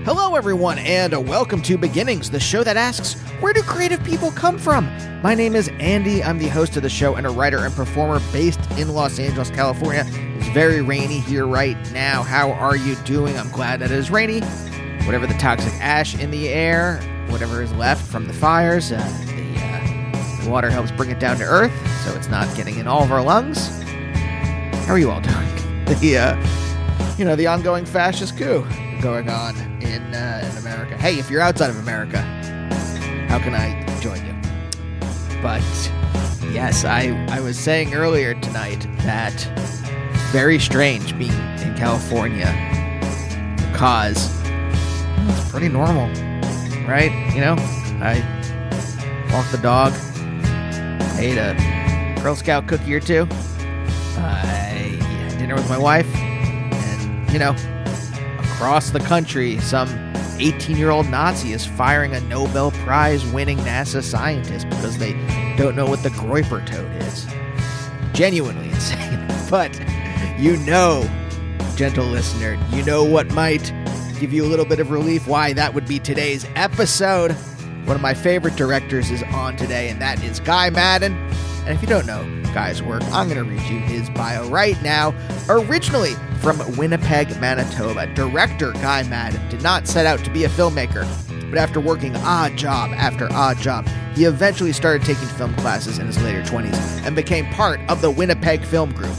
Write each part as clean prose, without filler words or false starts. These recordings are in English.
Hello, everyone, and welcome to Beginnings, the show that asks, where do creative people come from? My name is Andy. I'm the host of the show and a writer and performer based in Los Angeles, California. It's very rainy here right now. How are you doing? I'm glad that it is rainy. Whatever the toxic ash in the air, whatever is left from the fires, the water helps bring it down to earth, so it's not getting in all of our lungs. How are you all doing? The ongoing fascist coup going on in America. Hey, if you're outside of America, how can I join you? But yes, I was saying earlier tonight that it's very strange being in California because it's pretty normal, right? I walk the dog, I ate a Girl Scout cookie or two, I had dinner with my wife, and, across the country, some 18-year-old Nazi is firing a Nobel Prize-winning NASA scientist because they don't know what the Groiper toad is. Genuinely insane. But gentle listener, what might give you a little bit of relief why that would be today's episode. One of my favorite directors is on today, and that is Guy Maddin. And if you don't know Guy's work, I'm going to read you his bio right now. Originally from Winnipeg, Manitoba, director Guy Maddin did not set out to be a filmmaker, but after working odd job after odd job, he eventually started taking film classes in his later 20s and became part of the Winnipeg Film Group.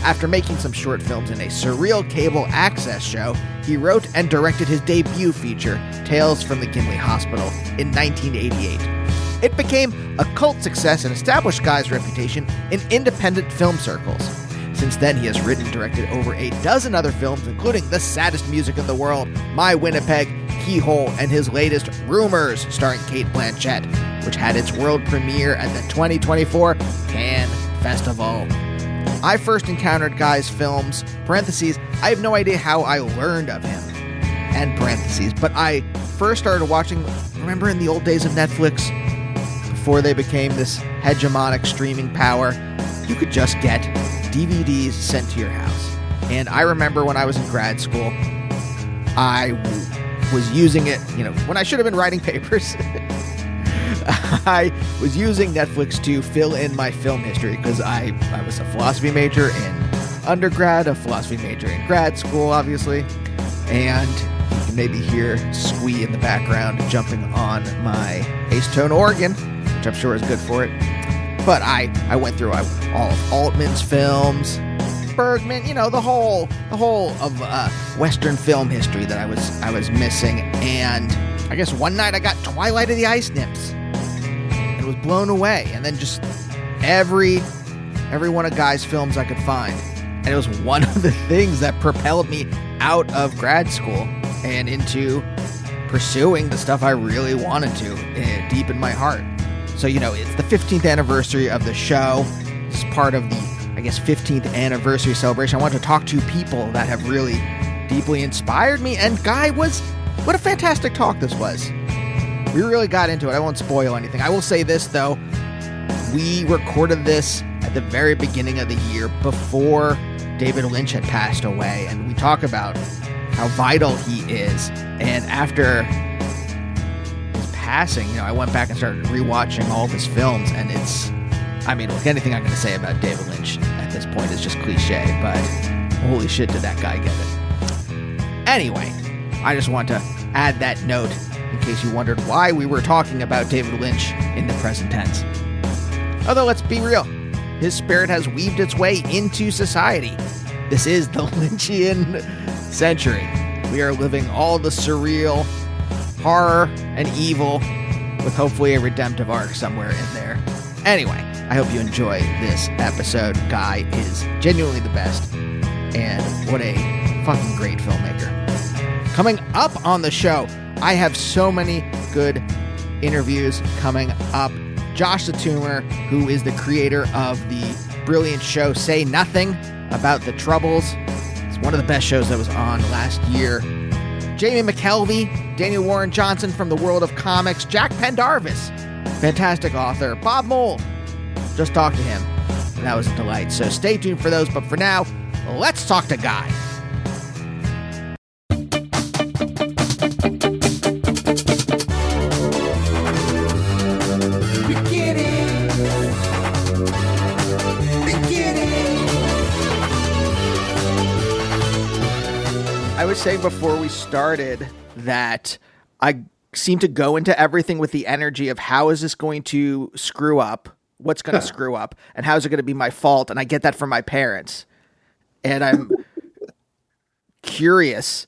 After making some short films in a surreal cable access show, he wrote and directed his debut feature, Tales from the Gimli Hospital, in 1988. It became a cult success and established Guy's reputation in independent film circles. Since then, he has written and directed over a dozen other films, including The Saddest Music in the World, My Winnipeg, Keyhole, and his latest, Rumors, starring Cate Blanchett, which had its world premiere at the 2024 Cannes Festival. I first encountered Guy's films, parentheses, I have no idea how I learned of him, and parentheses, but I first started watching, remember in the old days of Netflix, before they became this hegemonic streaming power, you could just get DVDs sent to your house. And I remember when I was in grad school, I was using it, when I should have been writing papers. I was using Netflix to fill in my film history because I was a philosophy major in undergrad, a philosophy major in grad school, obviously. And you can maybe hear Squee in the background jumping on my Acetone organ, which I'm sure is good for it. But I went through all of Altman's films, Bergman, the whole of Western film history that I was missing. And I guess one night I got Twilight of the Ice Nymphs and was blown away. And then just every one of Guy's films I could find. And it was one of the things that propelled me out of grad school and into pursuing the stuff I really wanted to deep in my heart. So, it's the 15th anniversary of the show. This is part of the, 15th anniversary celebration. I want to talk to people that have really deeply inspired me. And Guy what a fantastic talk this was. We really got into it. I won't spoil anything. I will say this, though. We recorded this at the very beginning of the year before David Lynch had passed away. And we talk about how vital he is. And after passing, I went back and started rewatching all of his films, and anything I'm going to say about David Lynch at this point is just cliche, but holy shit did that guy get it. Anyway, I just want to add that note in case you wondered why we were talking about David Lynch in the present tense. Although, let's be real, his spirit has weaved its way into society. This is the Lynchian century. We are living all the surreal, horror, and evil with hopefully a redemptive arc somewhere in there. Anyway, I hope you enjoy this episode. Guy is genuinely the best, and what a fucking great filmmaker. Coming up on the show, I have so many good interviews coming up. Josh the Toomer, who is the creator of the brilliant show Say Nothing About the Troubles. It's one of the best shows that was on last year. Jamie McKelvey, Daniel Warren Johnson from the world of comics, Jack Pendarvis, fantastic author, Bob Mould, just talked to him, and that was a delight. So stay tuned for those, but for now, let's talk to Guy. saying before we started that I seem to go into everything with the energy of how is this going to screw up? What's going to screw up? And how is it going to be my fault? And I get that from my parents. And I'm curious,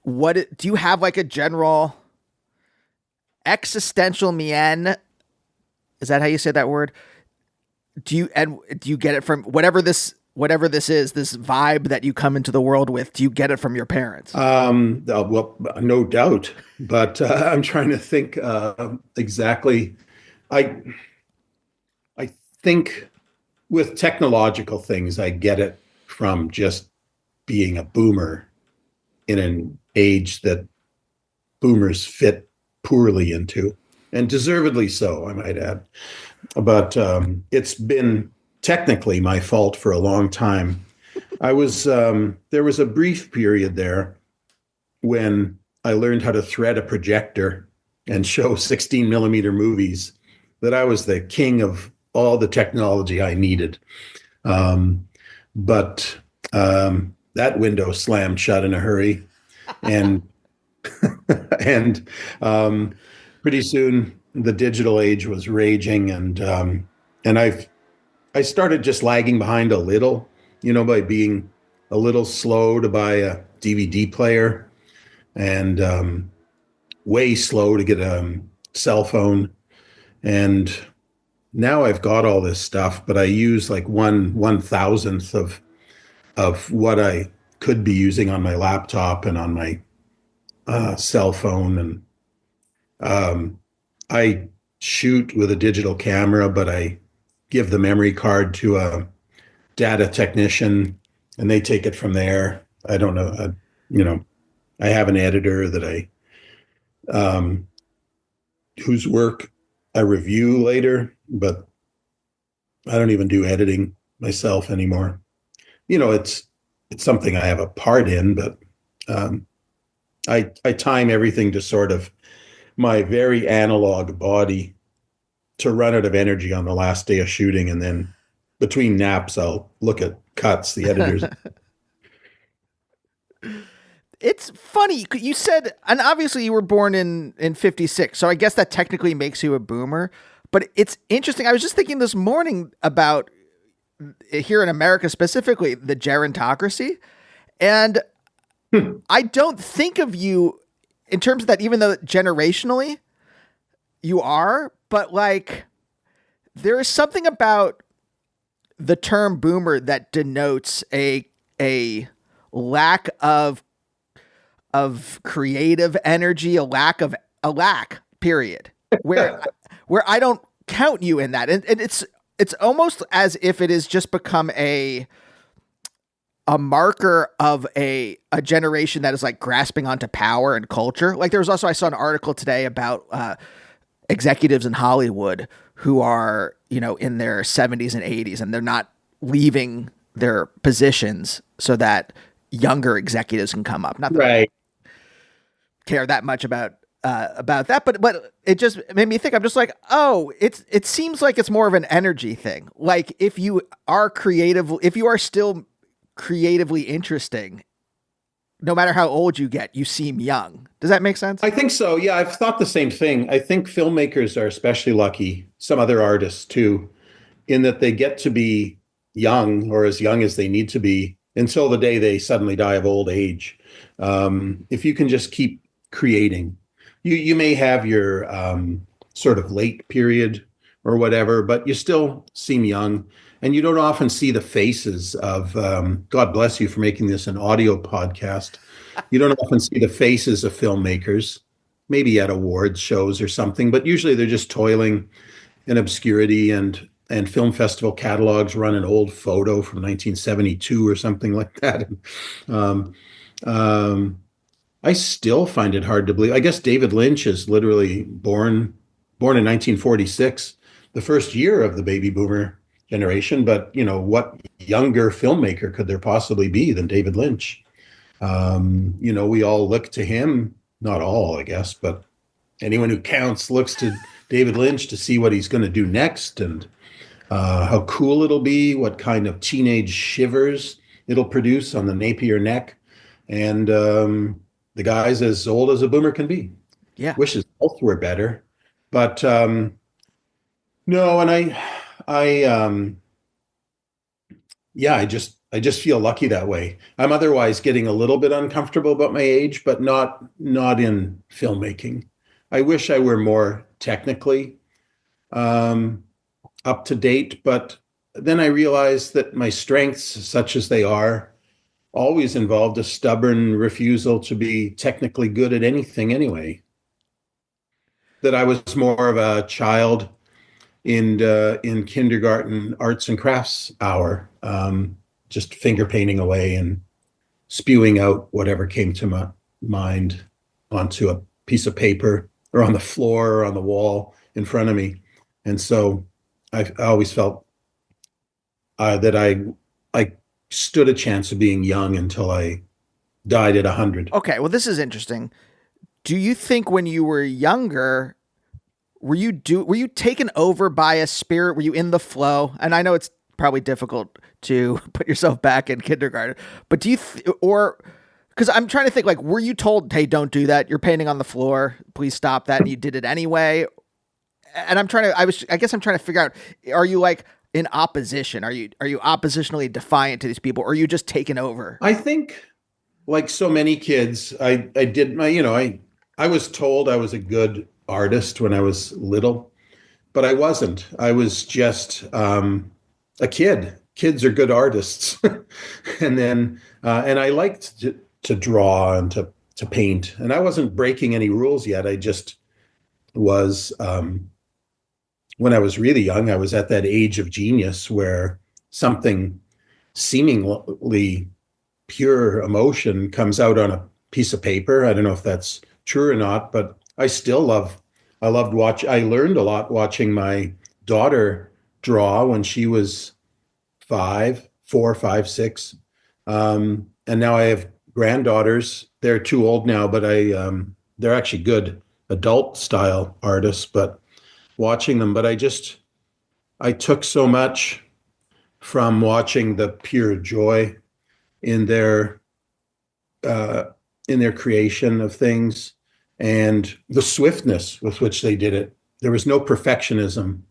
do you have like a general existential mien? Is that how you say that word? Do you get it from whatever this is, this vibe that you come into the world with? Do you get it from your parents? Well, no doubt, but I'm trying to think exactly. I I think with technological things, I get it from just being a boomer in an age that boomers fit poorly into, and deservedly so, I might add. But it's been technically my fault for a long time. There was a brief period there when I learned how to thread a projector and show 16 millimeter movies that I was the king of all the technology I needed. But that window slammed shut in a hurry. And and pretty soon the digital age was raging, and I started just lagging behind a little, by being a little slow to buy a DVD player, and way slow to get a cell phone. And now I've got all this stuff, but I use like 1/1000th of what I could be using on my laptop and on my cell phone. And I shoot with a digital camera, but I give the memory card to a data technician and they take it from there. I don't know. I have an editor that whose work I review later, but I don't even do editing myself anymore. It's something I have a part in, but I time everything to sort of my very analog body to run out of energy on the last day of shooting. And then between naps, I'll look at cuts, the editors. It's funny. You said, and obviously you were born in 56. So I guess that technically makes you a boomer, but it's interesting. I was just thinking this morning about here in America, specifically the gerontocracy. And I don't think of you in terms of that, even though generationally you are, but like there is something about the term boomer that denotes a lack of creative energy, a lack period, where I don't count you in that. And it's almost as if it has just become a marker of a generation that is like grasping onto power and culture. Like there was also, I saw an article today about executives in Hollywood who are, in their 70s and 80s, and they're not leaving their positions so that younger executives can come up. Not that I care that much about that, but it just made me think. I'm just like, oh, it seems like it's more of an energy thing. Like if you are creative, if you are still creatively interesting, no matter how old you get, you seem young. Does that make sense? I think so. Yeah, I've thought the same thing. I think filmmakers are especially lucky, some other artists too, in that they get to be young or as young as they need to be until the day they suddenly die of old age. If you can just keep creating, you may have your sort of late period or whatever, but you still seem young. And you don't often see the faces of, God bless you for making this an audio podcast. You don't often see the faces of filmmakers, maybe at awards shows or something, but usually they're just toiling in obscurity, and film festival catalogs run an old photo from 1972 or something like that. I still find it hard to believe. I guess David Lynch is literally born in 1946, the first year of the baby boomer generation. But what younger filmmaker could there possibly be than David Lynch? We all look to him, not all, I guess, but anyone who counts looks to David Lynch to see what he's going to do next, and how cool it'll be, what kind of teenage shivers it'll produce on the Napier neck. and the guy's as old as a boomer can be. Yeah. Wish his health were better, but no. And I yeah, I just feel lucky that way. I'm otherwise getting a little bit uncomfortable about my age, but not in filmmaking. I wish I were more technically um, up to date, but then I realized that my strengths, such as they are, always involved a stubborn refusal to be technically good at anything anyway. That I was more of a child in kindergarten arts and crafts hour, just finger painting away and spewing out whatever came to my mind onto a piece of paper or on the floor or on the wall in front of me. And so I always felt that I stood a chance of being young until I died at 100. Okay, well this is interesting. Do you think when you were younger, were you taken over by a spirit? Were you in the flow? And I know it's probably difficult to put yourself back in kindergarten, but or because I'm trying to think, like, were you told, "Hey, don't do that. You're painting on the floor. Please stop that," and you did it anyway? And I guess I'm trying to figure out: are you like in opposition? Are you oppositionally defiant to these people, or are you just taken over? I think, like so many kids, I did my, I was told I was a good artist when I was little, but I wasn't. I was just a kid. Kids are good artists. And I liked to draw and to paint. And I wasn't breaking any rules yet. I just was, when I was really young, I was at that age of genius where something seemingly pure emotion comes out on a piece of paper. I don't know if that's true or not, but I loved I learned a lot watching my daughter draw when she was 4, 5, 6. And now I have granddaughters. They're too old now, but they're actually good adult style artists, but watching them, but I took so much from watching the pure joy in their uh, in their creation of things and the swiftness with which they did it. There was no perfectionism,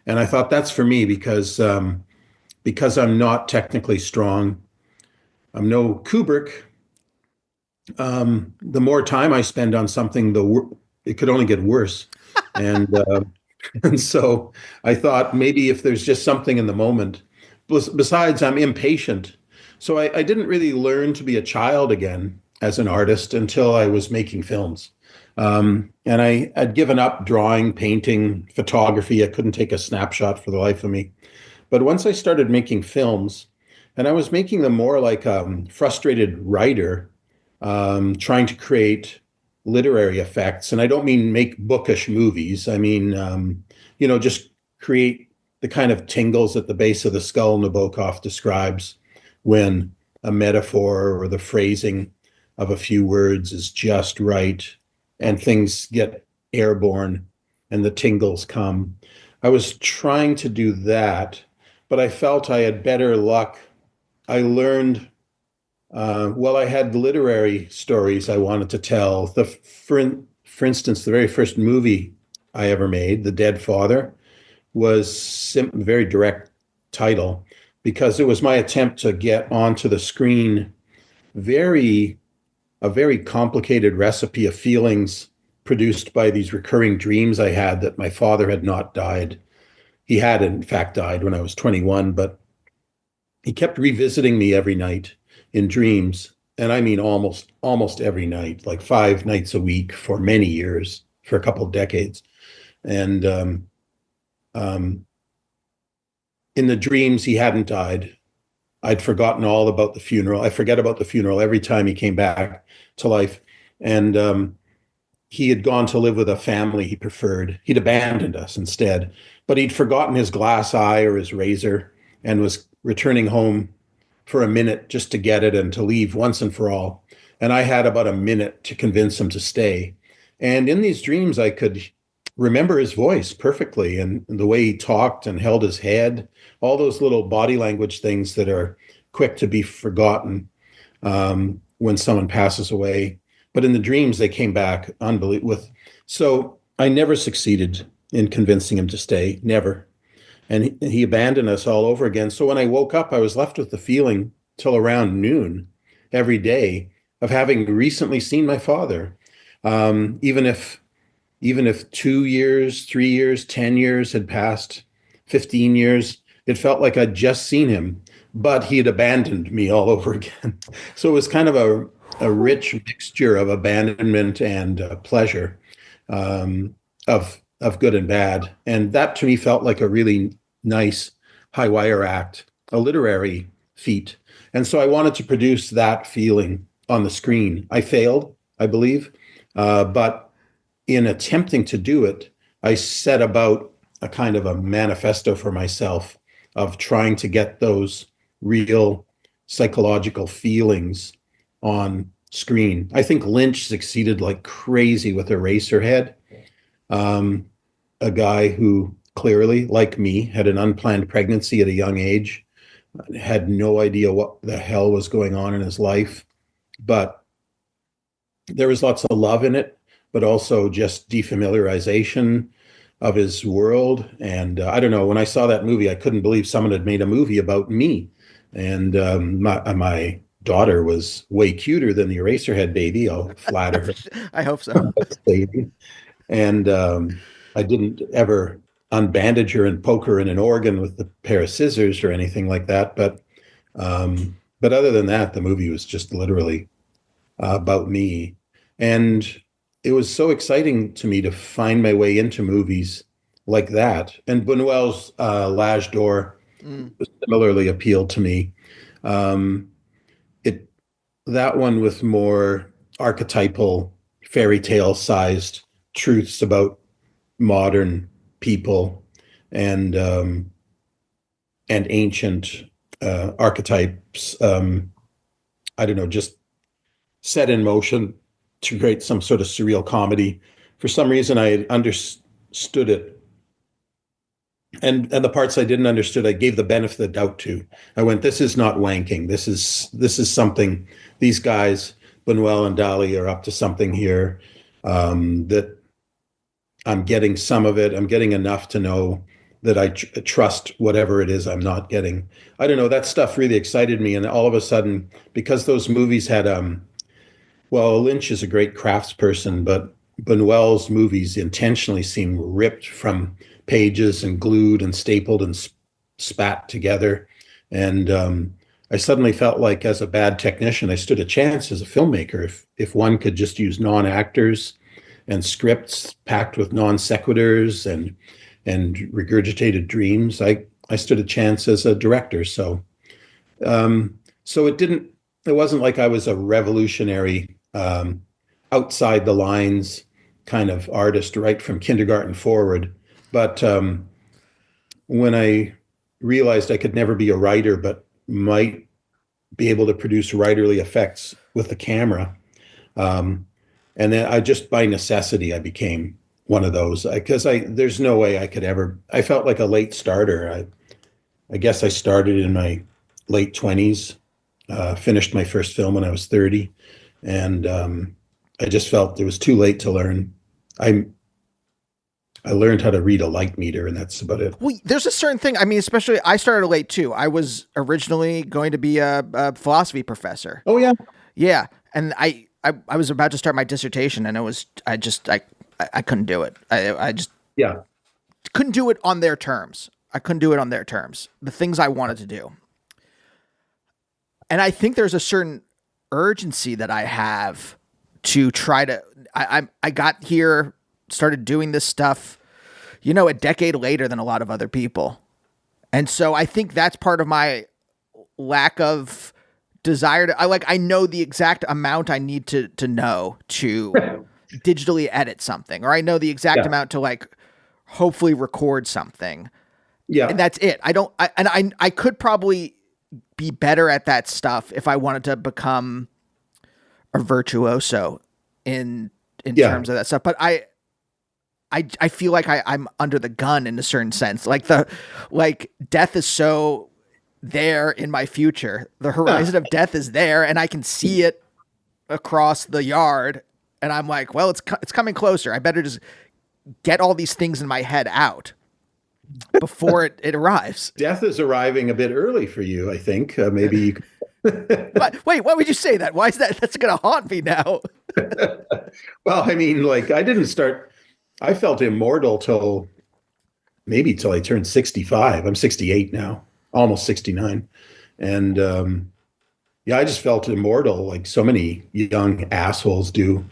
and I thought that's for me because I'm not technically strong. I'm no Kubrick. The more time I spend on something, it could only get worse, and and so I thought maybe if there's just something in the moment. Besides, I'm impatient. So I didn't really learn to be a child again as an artist until I was making films. And I'd given up drawing, painting, photography. I couldn't take a snapshot for the life of me. But once I started making films, and I was making them more like a frustrated writer, trying to create literary effects. And I don't mean make bookish movies. I mean, just create the kind of tingles at the base of the skull Nabokov describes when a metaphor or the phrasing of a few words is just right and things get airborne and the tingles come. I was trying to do that, but I felt I had better luck. I learned, I had literary stories I wanted to tell. For instance, the very first movie I ever made, The Dead Father, was very direct title because it was my attempt to get onto the screen very a very complicated recipe of feelings produced by these recurring dreams I had that my father had not died. He had, in fact, died when I was 21, but he kept revisiting me every night in dreams. And I mean, almost every night, like 5 nights a week for many years, for a couple of decades. And um, in the dreams, he hadn't died. I'd forgotten all about the funeral. I forget about the funeral every time he came back to life. And he had gone to live with a family he preferred. He'd abandoned us instead, but he'd forgotten his glass eye or his razor and was returning home for a minute just to get it and to leave once and for all. And I had about a minute to convince him to stay. And in these dreams, I could remember his voice perfectly and the way he talked and held his head, all those little body language things that are quick to be forgotten. when someone passes away. But in the dreams, they came back unbelievable. So I never succeeded in convincing him to stay, never. And he abandoned us all over again. So when I woke up, I was left with the feeling till around noon every day of having recently seen my father. Even if 2 years, 3 years, 10 years had passed, 15 years, it felt like I'd just seen him, but he had abandoned me all over again. So it was kind of a rich mixture of abandonment and pleasure, of good and bad. And that to me felt like a really nice high wire act, a literary feat. And so I wanted to produce that feeling on the screen. I failed, I believe, but in attempting to do it, I set about a kind of a manifesto for myself of trying to get those real psychological feelings on screen. I think Lynch succeeded like crazy with Eraserhead, a guy who clearly, like me, had an unplanned pregnancy at a young age, had no idea what the hell was going on in his life, but there was lots of love in it, but also just defamiliarization of his world. And I don't know, when I saw that movie, I couldn't believe someone had made a movie about me. And my daughter was way cuter than the Eraserhead baby. I'll flatter her. I hope so. Baby. And I didn't ever unbandage her and poke her in an organ with a pair of scissors or anything like that. But other than that, the movie was just literally about me. And it was so exciting to me to find my way into movies like that. And Buñuel's L'Âge d'Or similarly appealed to me. That one with more archetypal fairy tale sized truths about modern people and ancient archetypes. I don't know, just set in motion to create some sort of surreal comedy. For some reason, I understood it. And the parts I didn't understood, I gave the benefit of the doubt to. I went, this is not wanking. This is something. These guys, Buñuel and Dali, are up to something here. That I'm getting some of it. I'm getting enough to know that I trust whatever it is I'm not getting. I don't know. That stuff really excited me, and all of a sudden, because those movies had well, Lynch is a great craftsperson, but Buñuel's movies intentionally seem ripped from pages and glued and stapled and spat together. And I suddenly felt like, as a bad technician, I stood a chance as a filmmaker if one could just use non-actors and scripts packed with non sequiturs and regurgitated dreams. I stood a chance as a director. So it wasn't like I was a revolutionary, outside the lines kind of artist right from kindergarten forward. But when I realized I could never be a writer, but might be able to produce writerly effects with the camera, and then I just, by necessity, I became one of those, because there's no way I could ever. I felt like a late starter. I guess I started in my late 20s, finished my first film when I was 30, and I just felt it was too late to learn. I learned how to read a light meter, and that's about it. Well, there's a certain thing. I mean, especially I started late too. I was originally going to be a philosophy professor. Oh yeah, yeah, and I was about to start my dissertation, and I couldn't do it. I just couldn't do it on their terms. I couldn't do it on their terms. The things I wanted to do, and I think there's a certain urgency that I have to try to. I got here, started doing this stuff, a decade later than a lot of other people, and so I think that's part of my lack of desire to. I know the exact amount I need to know to digitally edit something, or I know the exact amount to hopefully record something. Yeah. And that's it. I could probably be better at that stuff if I wanted to become a virtuoso in terms of that stuff. But I feel like I'm under the gun in a certain sense. Death is so there in my future. The horizon of death is there, and I can see it across the yard, and I'm like, well, it's coming closer. I better just get all these things in my head out before it arrives. Death is arriving a bit early for you, I think. Maybe you But wait, why would you say that? Why is that? That's going to haunt me now. well, I mean, like I felt immortal till I turned 65. I'm 68 now, almost 69. And yeah, I just felt immortal like so many young assholes do.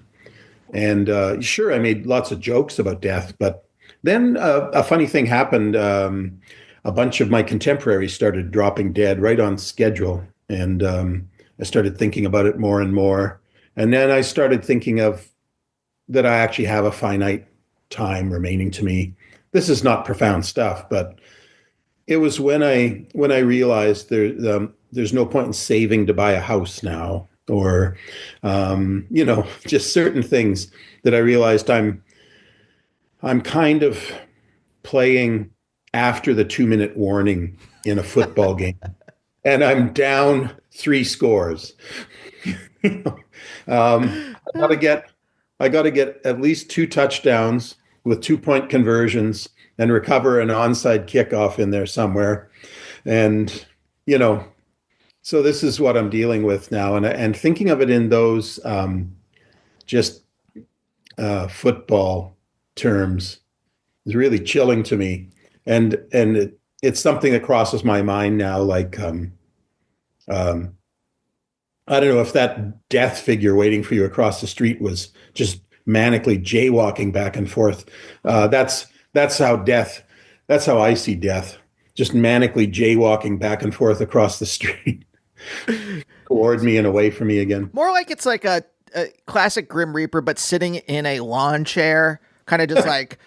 And sure, I made lots of jokes about death, but then a funny thing happened. A bunch of my contemporaries started dropping dead right on schedule. And I started thinking about it more and more. And then I started thinking of that I actually have a finite time remaining to me. This is not profound stuff, but it was when I realized there's no point in saving to buy a house now, or just certain things that I realized I'm kind of playing after the 2-minute warning in a football game, and I'm down 3 scores. I got to get at least 2 touchdowns with 2-point conversions and recover an onside kickoff in there somewhere. And, so this is what I'm dealing with now. And thinking of it in those just football terms is really chilling to me. And it's something that crosses my mind now. Like, I don't know if that death figure waiting for you across the street was just manically jaywalking back and forth. That's how I see death, just manically jaywalking back and forth across the street toward me and away from me again. More like it's like a classic Grim Reaper, but sitting in a lawn chair, kind of just like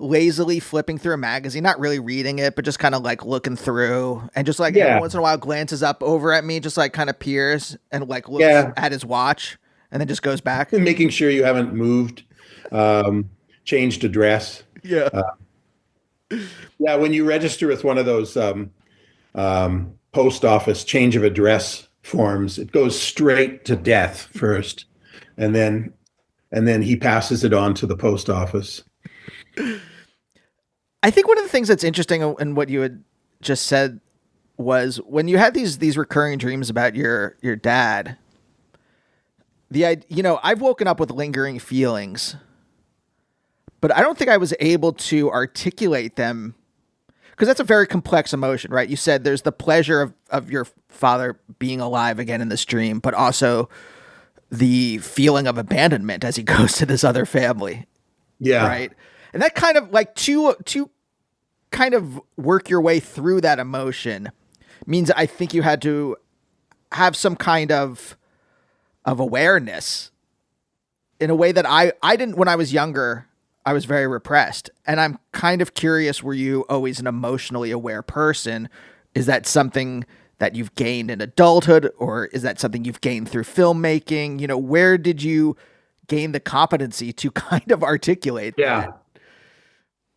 lazily flipping through a magazine, not really reading it, but just kind of like looking through, and just like every once in a while glances up over at me, just like kind of peers and like looks at his watch and then just goes back. And making sure you haven't moved, changed address. Yeah. Yeah, when you register with one of those post office change of address forms, it goes straight to death first, and then he passes it on to the post office. I think one of the things that's interesting in what you had just said was when you had these recurring dreams about your dad. I've woken up with lingering feelings, but I don't think I was able to articulate them, because that's a very complex emotion, right? You said there's the pleasure of your father being alive again in this dream, but also the feeling of abandonment as he goes to this other family. Yeah. Right. And that kind of like to kind of work your way through that emotion means I think you had to have some kind of awareness in a way that I didn't. When I was younger, I was very repressed, and I'm kind of curious, were you always an emotionally aware person? Is that something that you've gained in adulthood, or is that something you've gained through filmmaking? Where did you gain the competency to kind of articulate that?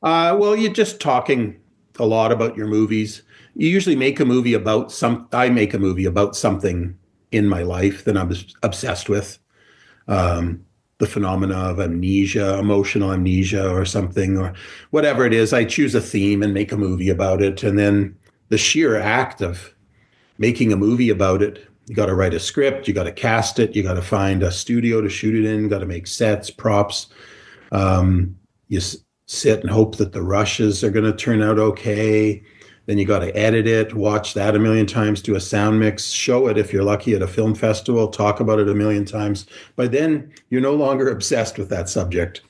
Well, you're just talking a lot about your movies. You usually make a movie about I make a movie about something in my life that I'm obsessed with. The phenomena of amnesia, emotional amnesia or something, or whatever it is. I choose a theme and make a movie about it. And then the sheer act of making a movie about it, you got to write a script, you got to cast it, you got to find a studio to shoot it in, got to make sets, props. You sit and hope that the rushes are going to turn out okay. Then you got to edit it, watch that a million times, do a sound mix, show it if you're lucky at a film festival, talk about it a million times. By then, you're no longer obsessed with that subject.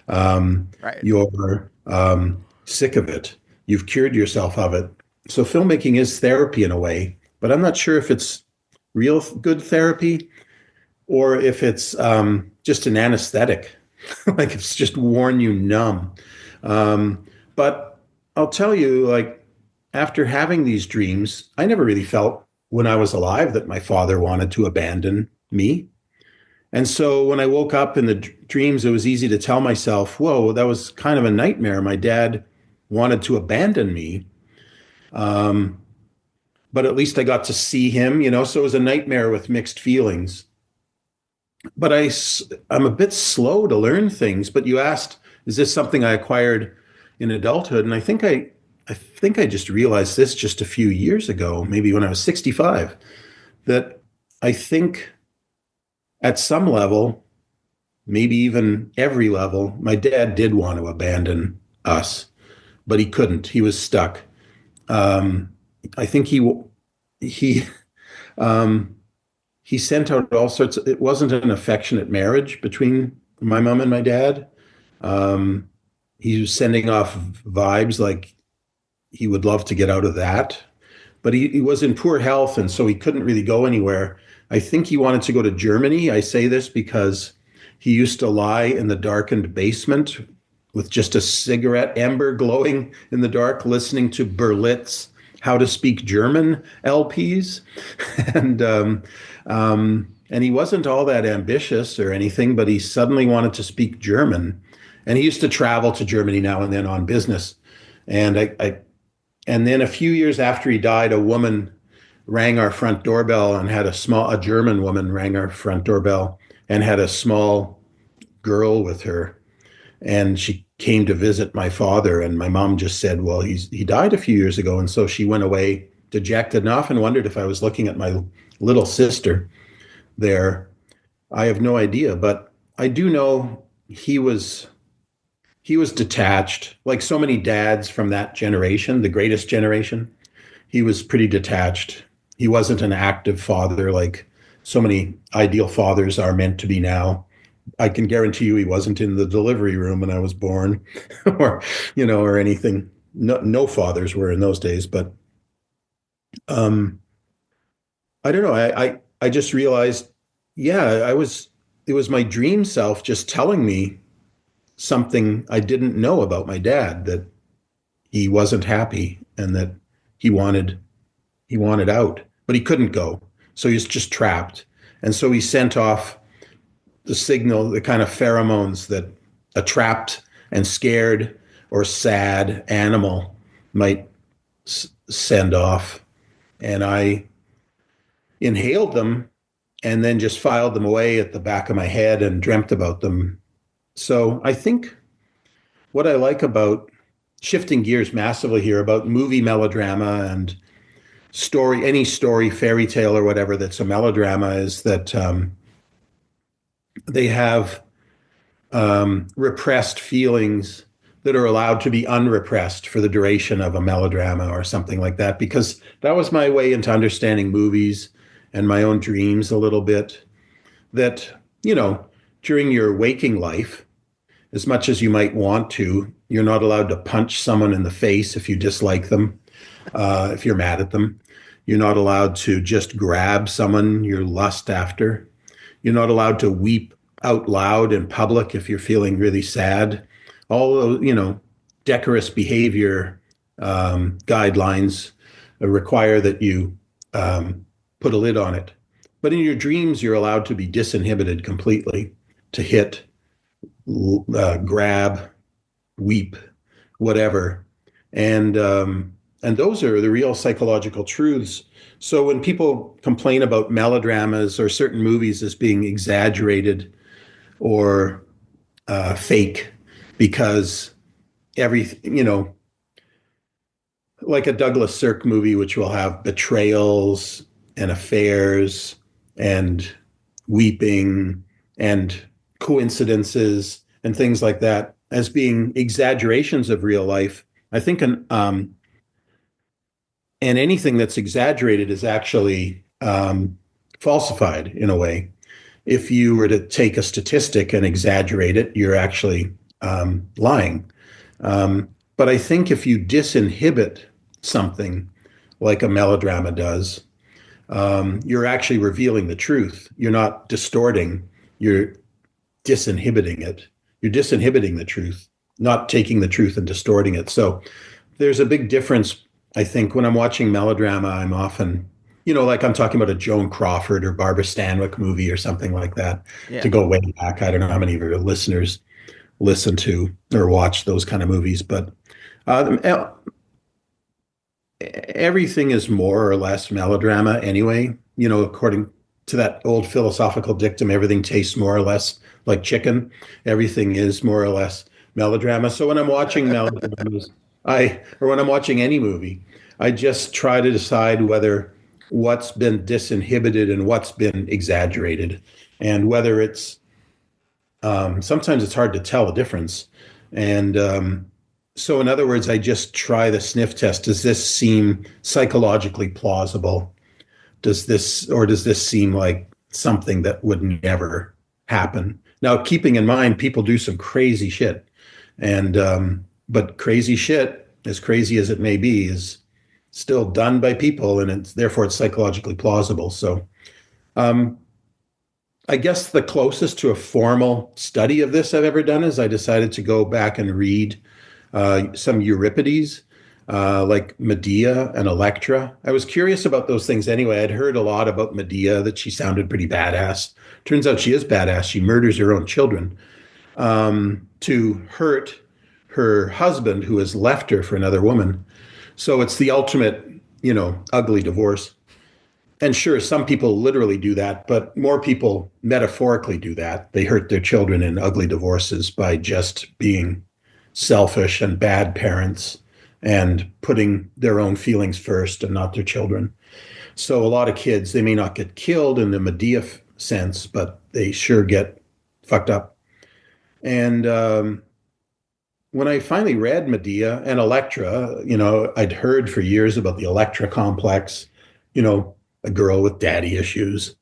Right. You're sick of it. You've cured yourself of it. So filmmaking is therapy in a way, but I'm not sure if it's real good therapy or if it's just an anesthetic, like it's just worn you numb. But I'll tell you, like, after having these dreams, I never really felt when I was alive that my father wanted to abandon me. And so when I woke up in the dreams, it was easy to tell myself, whoa, that was kind of a nightmare. My dad wanted to abandon me. But at least I got to see him, so it was a nightmare with mixed feelings. but I'm a bit slow to learn things. But you asked, is this something I acquired in adulthood? And I think I just realized this just a few years ago, maybe when I was 65, that I think at some level, maybe even every level, my dad did want to abandon us, but he couldn't. He was stuck. Um, I think he um, he sent out all sorts of, it wasn't an affectionate marriage between my mom and my dad. Um, he was sending off vibes like he would love to get out of that, but he was in poor health, and so he couldn't really go anywhere. I think he wanted to go to Germany. I say this because he used to lie in the darkened basement with just a cigarette ember glowing in the dark, listening to Berlitz How to Speak German LPs, and he wasn't all that ambitious or anything, but he suddenly wanted to speak German, and he used to travel to Germany now and then on business. And and then a few years after he died, a woman rang our front doorbell and had a German woman rang our front doorbell and had a small girl with her. And she came to visit my father. And my mom just said, well, he died a few years ago. And so she went away dejected and often wondered if I was looking at my little sister there. I have no idea, but I do know he was detached, like so many dads from that generation, the greatest generation. He was pretty detached. He wasn't an active father like so many ideal fathers are meant to be now. I can guarantee you he wasn't in the delivery room when I was born or, or anything. No, no fathers were in those days, but um, I don't know. I just realized, yeah, it was my dream self just telling me something I didn't know about my dad, that he wasn't happy and that he wanted he wanted out, but he couldn't go. So he was just trapped. And so he sent off the signal, the kind of pheromones that a trapped and scared or sad animal might send off. And I inhaled them and then just filed them away at the back of my head and dreamt about them. So I think what I like about, shifting gears massively here, about movie melodrama and any story, fairy tale or whatever that's a melodrama, is that they have repressed feelings that are allowed to be unrepressed for the duration of a melodrama or something like that. Because that was my way into understanding movies and my own dreams a little bit. That, during your waking life, as much as you might want to, you're not allowed to punch someone in the face if you dislike them, if you're mad at them. You're not allowed to just grab someone you lust after. You're not allowed to weep out loud in public if you're feeling really sad. All those, decorous behavior guidelines require that you put a lid on it. But in your dreams, you're allowed to be disinhibited completely, to hit, grab, weep, whatever. And those are the real psychological truths. So when people complain about melodramas or certain movies as being exaggerated or fake, because like a Douglas Sirk movie, which will have betrayals and affairs and weeping and coincidences and things like that as being exaggerations of real life. I think and anything that's exaggerated is actually falsified in a way. If you were to take a statistic and exaggerate it, you're actually lying. But I think if you disinhibit something like a melodrama does, you're actually revealing the truth. You're not distorting, you're disinhibiting it. You're disinhibiting the truth, not taking the truth and distorting it. So there's a big difference. I think when I'm watching melodrama, I'm often, like I'm talking about a Joan Crawford or Barbara Stanwyck movie or something like that, Yeah. to go way back. I don't know how many of your listeners listen to or watch those kind of movies, but everything is more or less melodrama anyway, according to that old philosophical dictum, everything tastes more or less like chicken. Everything is more or less melodrama. So when I'm watching melodramas, or when I'm watching any movie, I just try to decide whether what's been disinhibited and what's been exaggerated, and whether it's sometimes it's hard to tell the difference. And so, in other words, I just try the sniff test. Does this seem psychologically plausible? Does this seem like something that would never happen? Now, keeping in mind, people do some crazy shit, and but crazy shit, as crazy as it may be, is still done by people, and therefore it's psychologically plausible. So, um, I guess the closest to a formal study of this I've ever done is I decided to go back and read some Euripides, like Medea and Electra. I was curious about those things anyway. I'd heard a lot about Medea, that she sounded pretty badass. Turns out she is badass. She murders her own children to hurt her husband, who has left her for another woman. So it's the ultimate, ugly divorce. And sure, some people literally do that, but more people metaphorically do that. They hurt their children in ugly divorces by just being selfish and bad parents and putting their own feelings first and not their children. So a lot of kids, they may not get killed in the Medea sense, but they sure get fucked up. And when I finally read Medea and Electra, I'd heard for years about the Electra complex, a girl with daddy issues,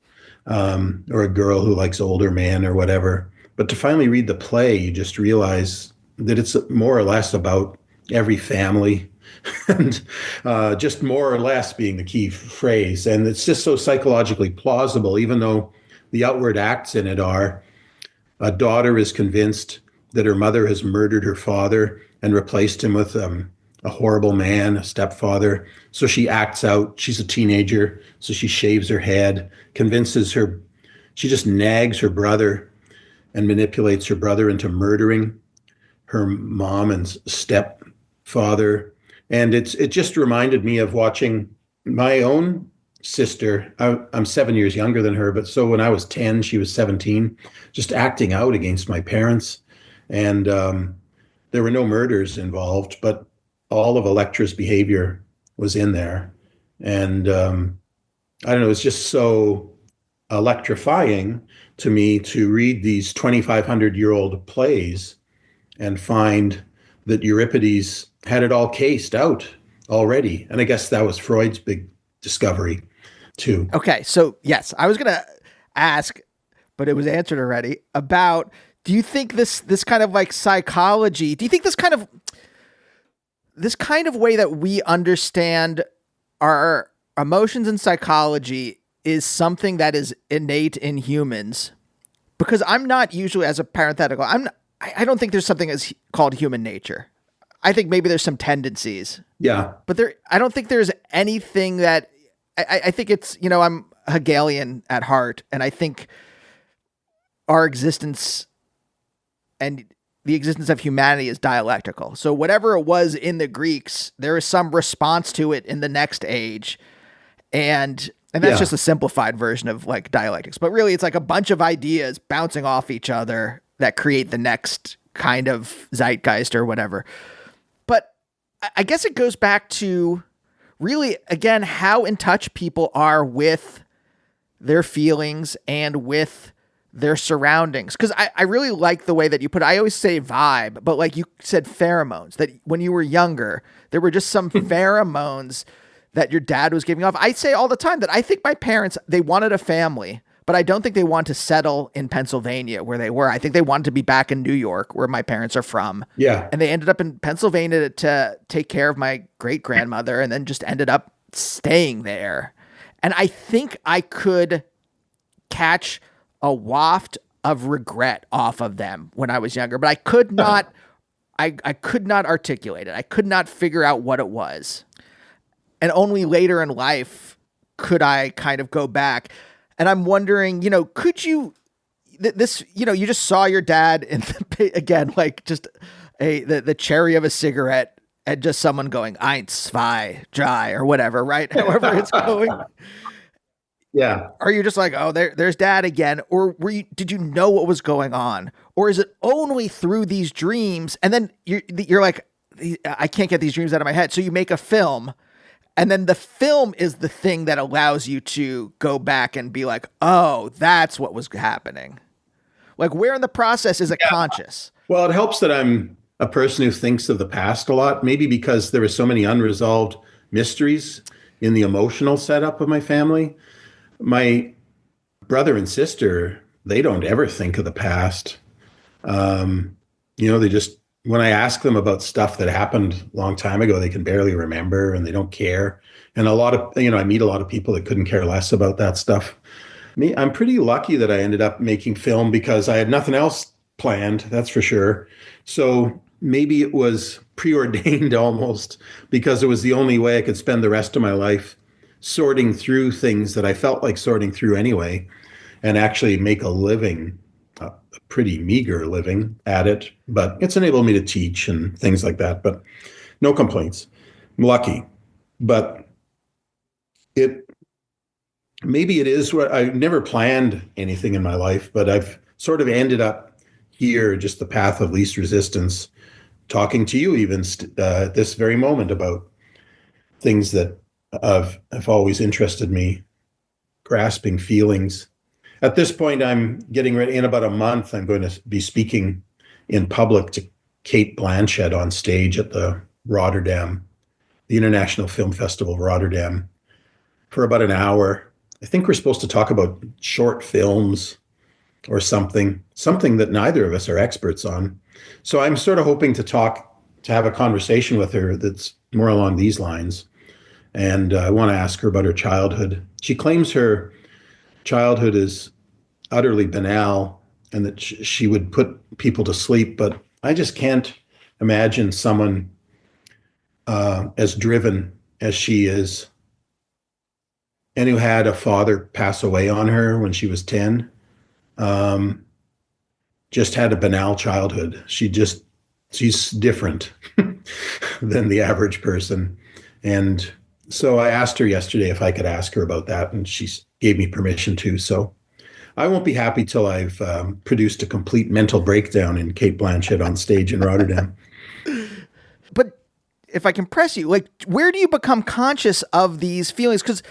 or a girl who likes older men or whatever. But to finally read the play, you just realize that it's more or less about every family, and just more or less being the key phrase. And it's just so psychologically plausible, even though the outward acts in it are a daughter is convinced that her mother has murdered her father and replaced him with a horrible man, a stepfather. So she acts out. She's a teenager, so she shaves her head, she just nags her brother and manipulates her brother into murdering her mom and stepfather. And it just reminded me of watching my own sister. I'm 7 years younger than her, but so when I was 10, she was 17, just acting out against my parents. And there were no murders involved, but all of Electra's behavior was in there. And I don't know, it's just so electrifying to me to read these 2,500-year-old plays and find that Euripides had it all cased out already. And I guess that was Freud's big discovery too. Okay, so yes, I was going to ask, but it was answered already, about, do you think this kind of like psychology, do you think this kind of way that we understand our emotions and psychology is something that is innate in humans? Because I'm not usually, as a parenthetical, I don't think there's something as called human nature. I think maybe there's some tendencies. Yeah. But I don't think there's anything that, I think it's, I'm Hegelian at heart, and I think our existence and the existence of humanity is dialectical. So whatever it was in the Greeks, there is some response to it in the next age. And that's just a simplified version of like dialectics. But really, it's like a bunch of ideas bouncing off each other that create the next kind of zeitgeist or whatever. But I guess it goes back to really, again, how in touch people are with their feelings and with their surroundings. Because I really like the way that you put it. I always say vibe, but like you said, pheromones, that when you were younger, there were just some pheromones that your dad was giving off. I say all the time that I think my parents, they wanted a family, but I don't think they want to settle in Pennsylvania where they were. I think they wanted to be back in New York, where my parents are from. Yeah. And they ended up in Pennsylvania to take care of my great grandmother, and then just ended up staying there. And I think I could catch a waft of regret off of them when I was younger, but I could not, I could not articulate it. I could not figure out what it was. And only later in life could I kind of go back. And I'm wondering, could you, you just saw your dad in again, like just the cherry of a cigarette and just someone going, eins, zwei, drei, or whatever, right? However it's going. Yeah. Are you just like, oh, there's dad again? Or did you know what was going on? Or is it only through these dreams? And then you're like, I can't get these dreams out of my head. So you make a film, and then the film is the thing that allows you to go back and be like, oh, that's what was happening. Like, where in the process is it conscious? Well, it helps that I'm a person who thinks of the past a lot, maybe because there were so many unresolved mysteries in the emotional setup of my family. My brother and sister, they don't ever think of the past. They just, when I ask them about stuff that happened a long time ago, they can barely remember and they don't care. And a lot of, I meet a lot of people that couldn't care less about that stuff. Me, I'm pretty lucky that I ended up making film because I had nothing else planned, that's for sure. So maybe it was preordained almost because it was the only way I could spend the rest of my life sorting through things that I felt like sorting through anyway and actually make a living, a pretty meager living at it. But it's enabled me to teach and things like that. But no complaints. I'm lucky. But it maybe it is what I never planned anything in my life, but I've sort of ended up here, just the path of least resistance, talking to you even at this very moment about things that have always interested me, grasping feelings. At this point, I'm getting ready. In about a month, I'm going to be speaking in public to Kate Blanchett on stage at the International Film Festival of Rotterdam, for about an hour. I think we're supposed to talk about short films or something that neither of us are experts on. So I'm sort of hoping to have a conversation with her that's more along these lines. And I want to ask her about her childhood. She claims her childhood is utterly banal and that she would put people to sleep, but I just can't imagine someone as driven as she is and who had a father pass away on her when she was 10, just had a banal childhood. She's different than the average person. And so I asked her yesterday if I could ask her about that, and she gave me permission to. So I won't be happy till I've produced a complete mental breakdown in Kate Blanchett on stage in Rotterdam. But if I can press you, like, where do you become conscious of these feelings? Because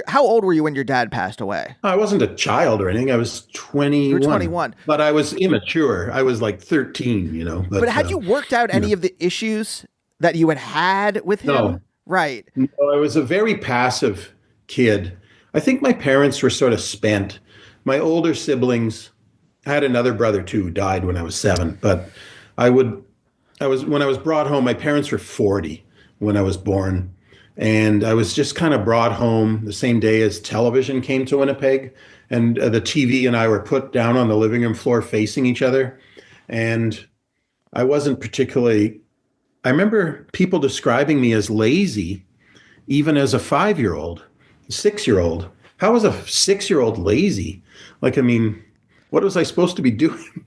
how old were you when your dad passed away? I wasn't a child or anything. I was 21. You were 21. But I was immature. I was like 13, But had you worked out any of the issues that you had with him? No. Right. No, I was a very passive kid. I think my parents were sort of spent. My older siblings, I had another brother too who died when I was 7, but when I was brought home, my parents were 40 when I was born. And I was just kind of brought home the same day as television came to Winnipeg. And the TV and I were put down on the living room floor facing each other. And I wasn't particularly, I remember people describing me as lazy, even as a 5-year-old, 6-year-old. How was a 6-year-old lazy? Like, I mean, what was I supposed to be doing?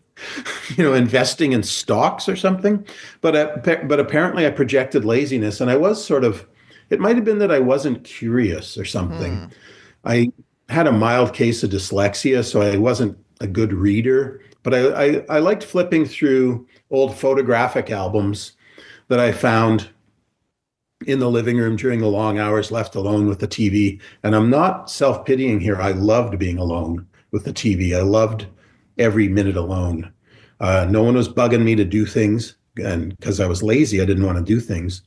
Investing in stocks or something. But apparently I projected laziness, and I was sort of, it might have been that I wasn't curious or something. I had a mild case of dyslexia, so I wasn't a good reader, but I liked flipping through old photographic albums that I found in the living room during the long hours left alone with the TV. And I'm not self-pitying here. I loved being alone with the TV. I loved every minute alone. No one was bugging me to do things, and because I was lazy, I didn't want to do things.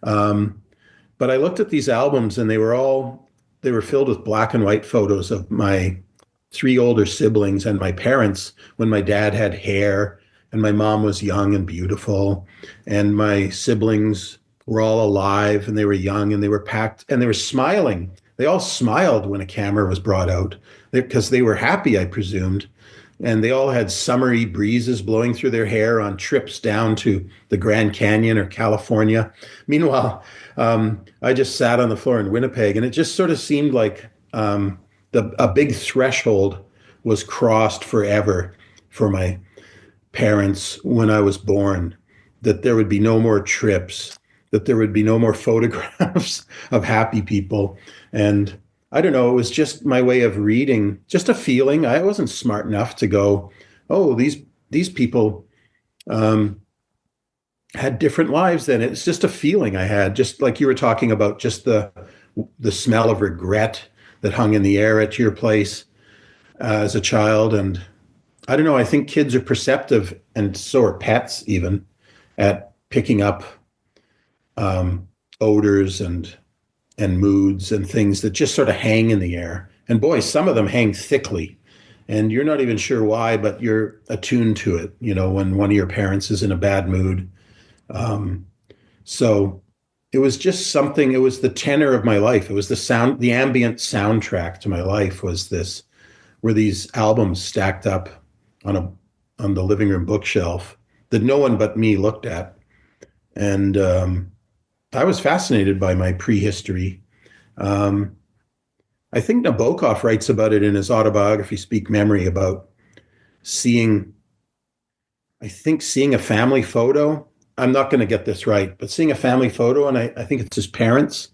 But I looked at these albums, and they were filled with black and white photos of my 3 older siblings and my parents when my dad had hair and my mom was young and beautiful, and my siblings were all alive and they were young and they were packed and they were smiling. They all smiled when a camera was brought out because they were happy, I presumed. And they all had summery breezes blowing through their hair on trips down to the Grand Canyon or California. Meanwhile, I just sat on the floor in Winnipeg, and it just sort of seemed like a big threshold was crossed forever for my parents when I was born, that there would be no more trips, that there would be no more photographs of happy people. And I don't know, it was just my way of reading, just a feeling. I wasn't smart enough to go, oh, these people um, had different lives than it's just a feeling I had, just like you were talking about, just the smell of regret that hung in the air at your place as a child. And I don't know, I think kids are perceptive, and so are pets even, at picking up um, odors and moods and things that just sort of hang in the air. And boy, some of them hang thickly, and you're not even sure why, but you're attuned to it, when one of your parents is in a bad mood. Um, so it was just something, it was the tenor of my life. It was the ambient soundtrack to my life were these albums stacked up on on the living room bookshelf that no one but me looked at. And I was fascinated by my prehistory. Um, I think Nabokov writes about it in his autobiography, Speak Memory, about seeing, I think, seeing a family photo. I'm not going to get this right, but seeing a family photo, and I think it's his parents,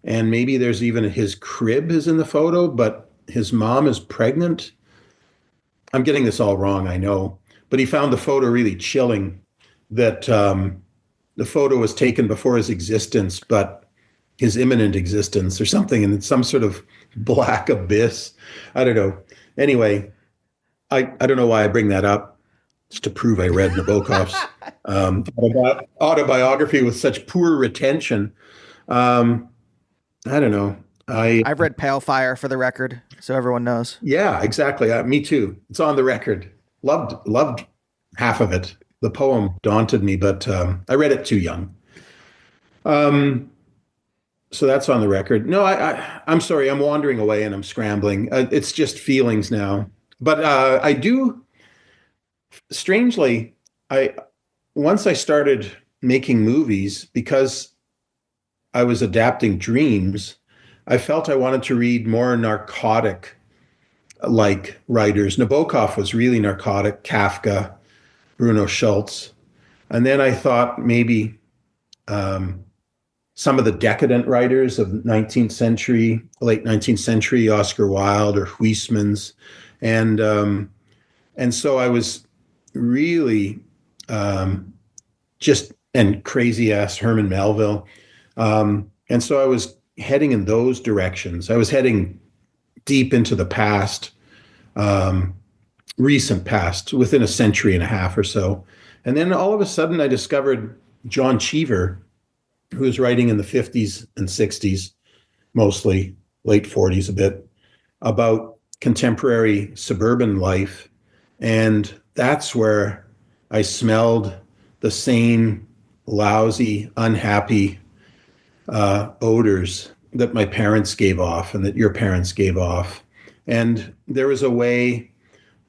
and maybe there's even his crib is in the photo, but his mom is pregnant. I'm getting this all wrong, I know, but he found the photo really chilling, that the photo was taken before his existence, but his imminent existence or something, and it's some sort of black abyss. I don't know. Anyway, I don't know why I bring that up, just to prove I read Nabokov's autobiography with such poor retention. Um, I don't know. I've read Pale Fire, for the record, so everyone knows. Yeah, exactly. Me too. It's on the record. Loved half of it. The poem daunted me, but I read it too young. So that's on the record. No, I'm sorry. I'm wandering away and I'm scrambling. It's just feelings now. But I do, strangely, I once I started making movies, because I was adapting dreams, I felt I wanted to read more narcotic like writers. Nabokov was really narcotic, Kafka, Bruno Schultz. And then I thought maybe some of the decadent writers of 19th century, late 19th century, Oscar Wilde or Huysmans. And so I was really and crazy ass Herman Melville. And so I was heading in those directions. I was heading deep into the past, recent past, within a century and a half or so. And then all of a sudden I discovered John Cheever, who was writing in the 50s and 60s, mostly late 40s a bit, about contemporary suburban life. And that's where I smelled the same lousy, unhappy odors that my parents gave off and that your parents gave off. And there was a way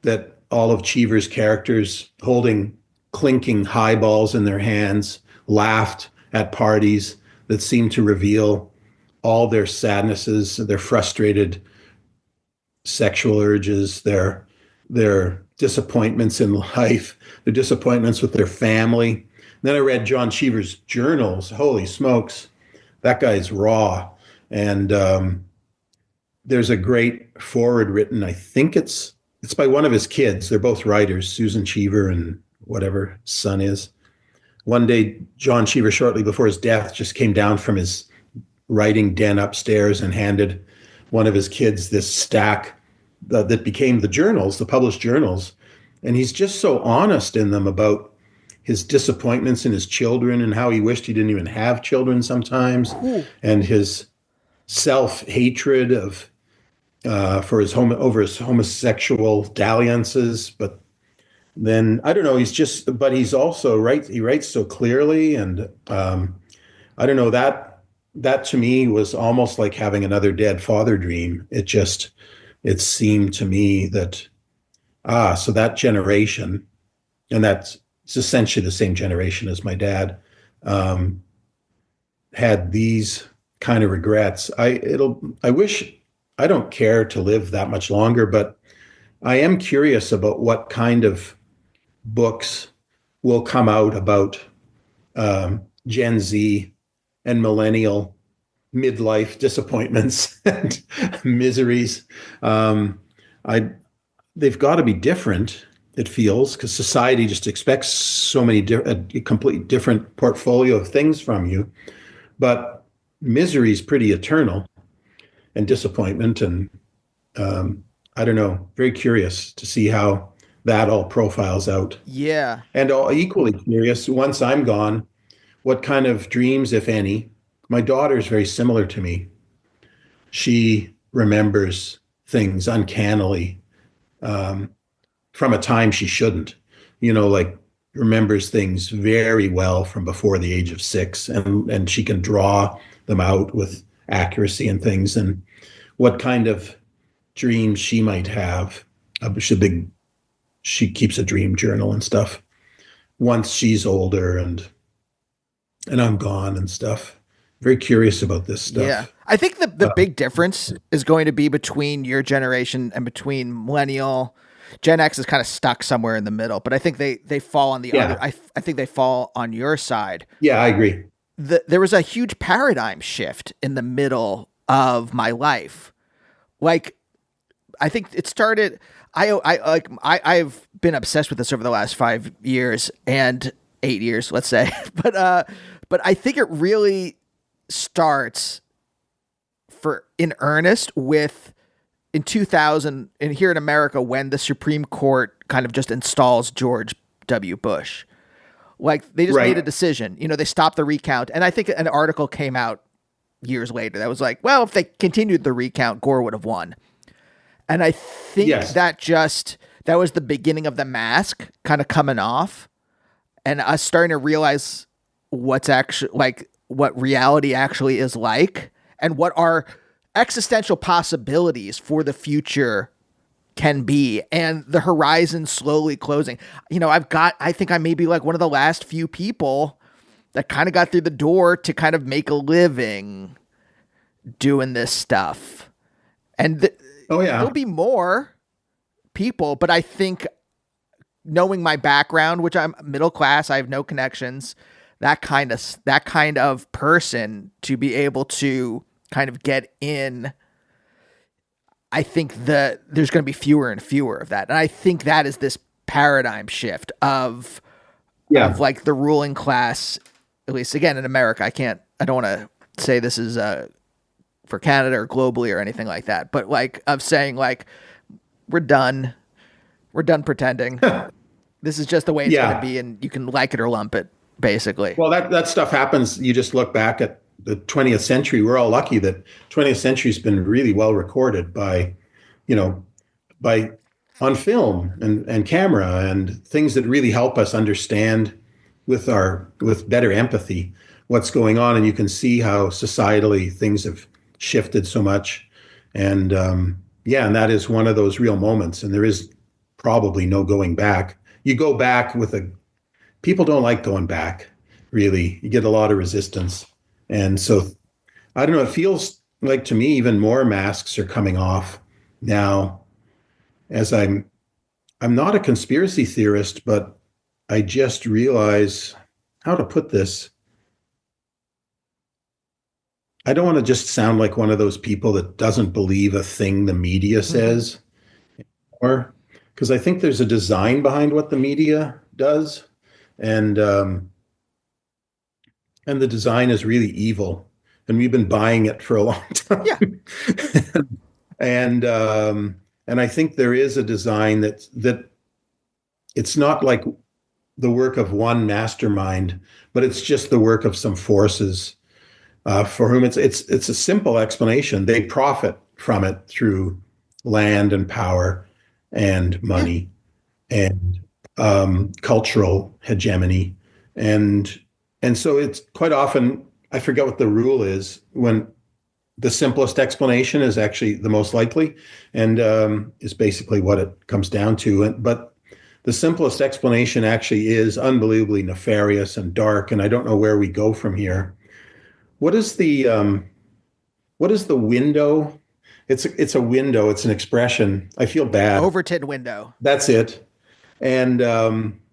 that all of Cheever's characters, holding clinking highballs in their hands, laughed at parties that seemed to reveal all their sadnesses, their frustrated sexual urges, their disappointments in life, their disappointments with their family. And then I read John Cheever's journals. Holy smokes, that guy's raw. And there's a great foreword written, I think it's by one of his kids. They're both writers, Susan Cheever and whatever his son is. One day, John Cheever, shortly before his death, just came down from his writing den upstairs and handed one of his kids this stack that became the journals, the published journals. And he's just so honest in them about his disappointments in his children and how he wished he didn't even have children sometimes, and his self-hatred of over his homosexual dalliances. But then I don't know, but he's also he writes so clearly. And I don't know, that to me was almost like having another dead father dream. It seemed to me that, so that generation, and it's essentially the same generation as my dad, had these kind of regrets. I don't care to live that much longer, but I am curious about what kind of books will come out about Gen Z and midlife disappointments and miseries. Um, I they've got to be different. It feels because society just expects so many a complete different portfolio of things from you. But misery is pretty eternal, and disappointment, and I don't know. Very curious to see how that all profiles out, Yeah. and equally curious once I'm gone, what kind of dreams, if any. My daughter is very similar to me. She remembers things uncannily from a time she shouldn't. Like remembers things very well from before the age of 6, and she can draw them out with accuracy and things. And what kind of dreams she might have. She keeps a dream journal and stuff. Once she's older and I'm gone and stuff. Very curious about this Yeah. stuff. I think the big difference is going to be between your generation and between millennial. Gen X is kind of stuck somewhere in the middle, but I think they fall on the Yeah. other. I think they fall on your side. Yeah, I agree. There was a huge paradigm shift in the middle of my life. Like, I think it started. I've been obsessed with this over the last 5 years and 8 years, let's say. But I think it really starts in earnest with in 2000 and here in America when the Supreme Court kind of just installs George W. Bush. Like they just Right. made a decision. They stopped the recount, and I think an article came out years later that was like, well, if they continued the recount, Gore would have won. And I think Yes. that was the beginning of the mask kind of coming off and us starting to realize what's actually like what reality actually is like and what our existential possibilities for the future can be and the horizon slowly closing. I think I may be like one of the last few people that kind of got through the door to kind of make a living doing this stuff. And Oh yeah. there'll be more people, but I think knowing my background, which I'm middle class, I have no connections, that kind of person to be able to kind of get in, I think there's going to be fewer and fewer of that. And I think that is this paradigm shift of like the ruling class, at least again in America. I don't want to say this is for Canada or globally or anything like that, but like of saying like, we're done pretending. This is just the way it's going to be, and you can like it or lump it, basically. Well, that stuff happens. You just look back at the 20th century. We're all lucky that 20th century's been really well recorded by on film and camera and things that really help us understand with better empathy what's going on. And you can see how societally things have shifted so much. And and that is one of those real moments. And there is probably no going back. You go back people don't like going back, really. You get a lot of resistance. And so, I don't know, it feels like to me even more masks are coming off now as I'm not a conspiracy theorist, but I just realize how to put this. I don't want to just sound like one of those people that doesn't believe a thing the media says, or because I think there's a design behind what the media does. And the design is really evil, and we've been buying it for a long time. Yeah. And I think there is a design that it's not like the work of one mastermind, but it's just the work of some forces for whom it's a simple explanation. They profit from it through land and power and money and cultural hegemony. And so it's quite often, I forget what the rule is, when the simplest explanation is actually the most likely, and is basically what it comes down to. But the simplest explanation actually is unbelievably nefarious and dark, and I don't know where we go from here. What is the window? It's a window. It's an expression. I feel bad. Overton window. That's it. And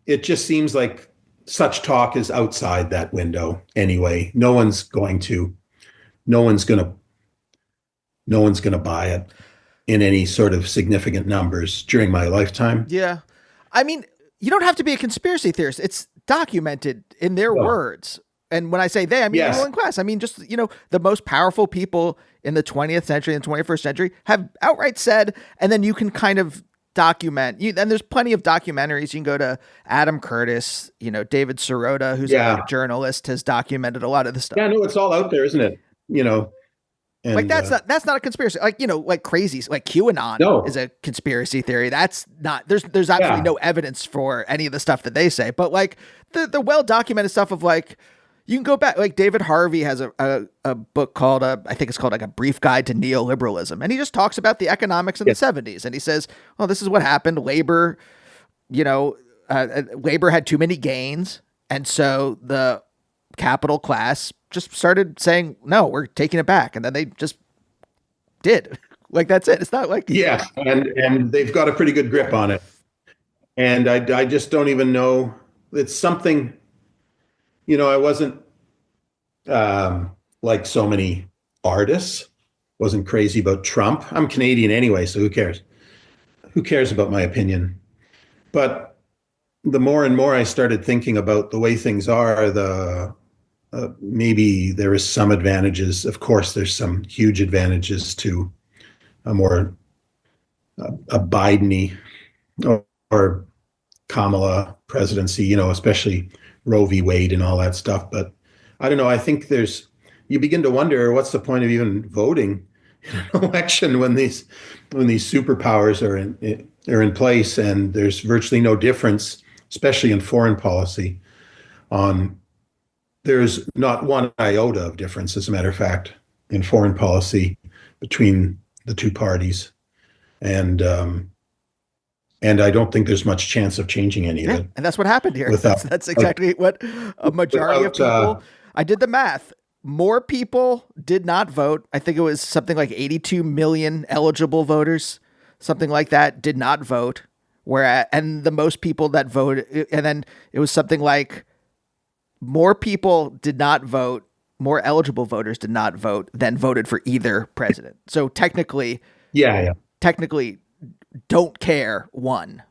it just seems like such talk is outside that window anyway. No one's going to no one's going to no one's going to buy it in any sort of significant numbers during my lifetime. Yeah. I mean, you don't have to be a conspiracy theorist. It's documented in their Well, words. And when I say they, I mean the yes, ruling class. I mean, just, the most powerful people in the 20th century and 21st century have outright said, and then you can kind of document you. And there's plenty of documentaries. You can go to Adam Curtis, David Sirota, who's a yeah, journalist, has documented a lot of this stuff. yeah. No, it's all out there, isn't it? You know, Like and that's not a conspiracy. Like, like crazies, like QAnon is no, a conspiracy theory. That's not there's absolutely yeah, no evidence for any of the stuff that they say. But like the well documented stuff of like you can go back, like David Harvey has a book called I think it's called like A Brief Guide to Neoliberalism. And he just talks about the economics in the yeah, 70s. And he says, well, this is what happened. Labor had too many gains. And so the capital class just started saying, no, we're taking it back. And then they just did. Like, that's it. It's not like, yeah, and they've got a pretty good grip on it. And I just don't even know. It's something. I wasn't like so many artists. Wasn't crazy about Trump. I'm Canadian anyway, so who cares? Who cares about my opinion? But the more and more I started thinking about the way things are, the maybe there is some advantages. Of course, there's some huge advantages to a more a Biden-y or Kamala presidency, especially Roe v. Wade and all that stuff. But I don't know. I think you begin to wonder what's the point of even voting in an election when these superpowers are in place and there's virtually no difference, especially in foreign policy. On There's not one iota of difference, as a matter of fact, in foreign policy between the two parties, and I don't think there's much chance of changing any of yeah. it And that's what happened here. without That's exactly what a majority of without people, I did the math. More people did not vote. I think it was something like 82 million eligible voters, something like that, did not vote. And the most people that voted, and then it was something like more people did not vote, more eligible voters did not vote than voted for either president. So yeah. technically don't care won,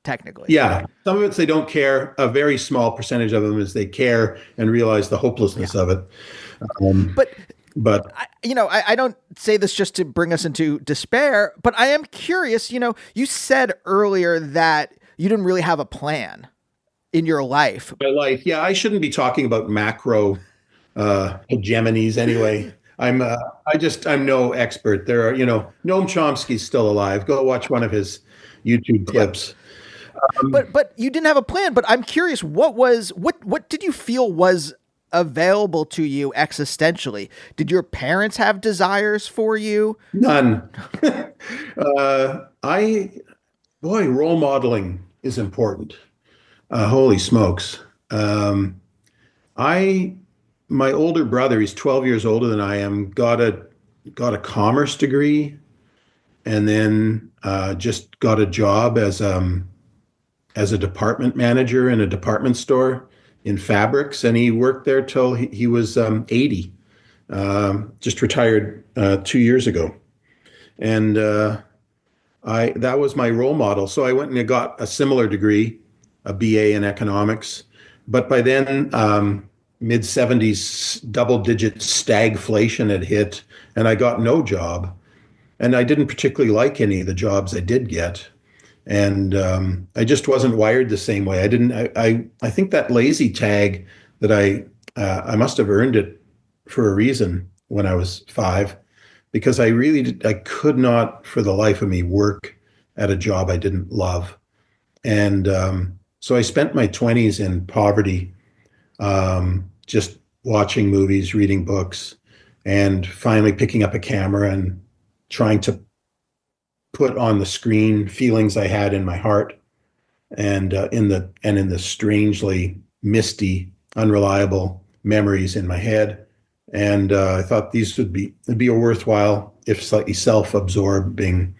technically. Yeah, some of it's they don't care. A very small percentage of them is they care and realize the hopelessness of it. Um, But but I don't say this just to bring us into despair, but I am curious. You said earlier that you didn't really have a plan in your life. my life, yeah, I shouldn't be talking about macro hegemonies anyway. I'm no expert. There are, Noam Chomsky's still alive. Go watch one of his YouTube Yep. clips. But you didn't have a plan. But I'm curious, what did you feel was available to you existentially? Did your parents have desires for you? None. I Boy, role modeling is important. Holy smokes. I My older brother, he's 12 years older than I am, got a commerce degree, and then just got a job as a department manager in a department store in fabrics, and he worked there till he was 80. Just retired 2 years ago, and I that was my role model. So I went and I got a similar degree, a BA in economics, but by then mid 70s double-digit stagflation had hit, and I got no job, and I didn't particularly like any of the jobs I did get. And I just wasn't wired the same way. I didn't. I think that lazy tag that I must have earned it for a reason when I was 5, because I could not for the life of me work at a job I didn't love, and so I spent my 20s in poverty, just watching movies, reading books, and finally picking up a camera and trying to put on the screen feelings I had in my heart and in the strangely misty, unreliable memories in my head. And I thought it'd be a worthwhile, if slightly self-absorbing,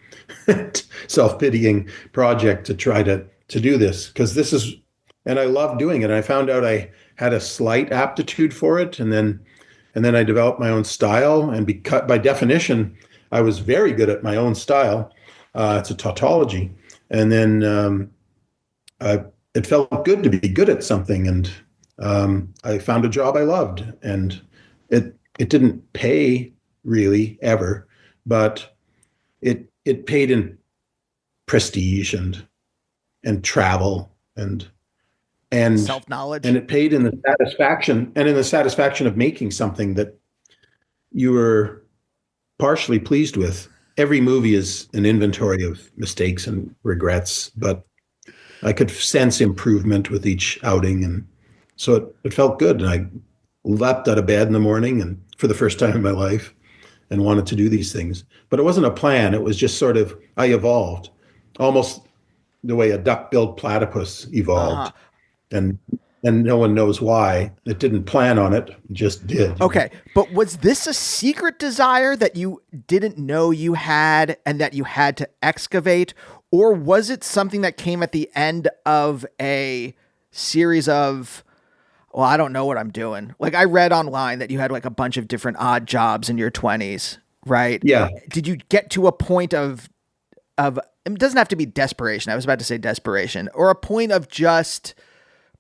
self-pitying project to try to do this, because and I love doing it. I found out I had a slight aptitude for it, and then And then I developed my own style. And by definition, I was very good at my own style. It's a tautology. And then it felt good to be good at something. And I found a job I loved. And it didn't pay really ever, but it paid in prestige and travel and Self-knowledge. and it paid in the satisfaction of making something that you were partially pleased with. Every movie is an inventory of mistakes and regrets, but I could sense improvement with each outing, and so it felt good. And I leapt out of bed in the morning, and for the first time in my life, and wanted to do these things. But it wasn't a plan. It was just sort of, I evolved, almost the way a duck-billed platypus evolved. And no one knows why. It didn't plan on it, just did. Okay, but was this a secret desire that you didn't know you had and that you had to excavate? Or was it something that came at the end of a series of, well, I don't know what I'm doing. Like, I read online that you had like a bunch of different odd jobs in your 20s, right? Yeah. Did you get to a point of it doesn't have to be desperation. I was about to say desperation, or a point of just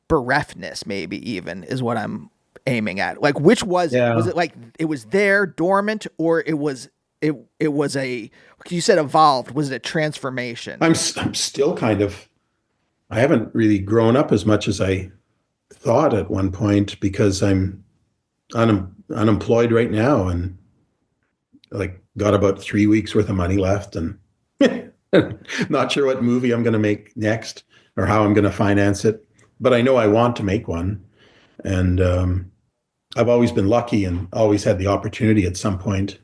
bereftness, maybe even is what I'm aiming at. Like, which was it like it was there dormant, or it was a, you said evolved. Was it a transformation? I'm still kind of, I haven't really grown up as much as I thought at one point, because I'm unemployed right now, and like got about 3 weeks worth of money left, and not sure what movie I'm going to make next or how I'm going to finance it, but I know I want to make one. And I've always been lucky and always had the opportunity at some point,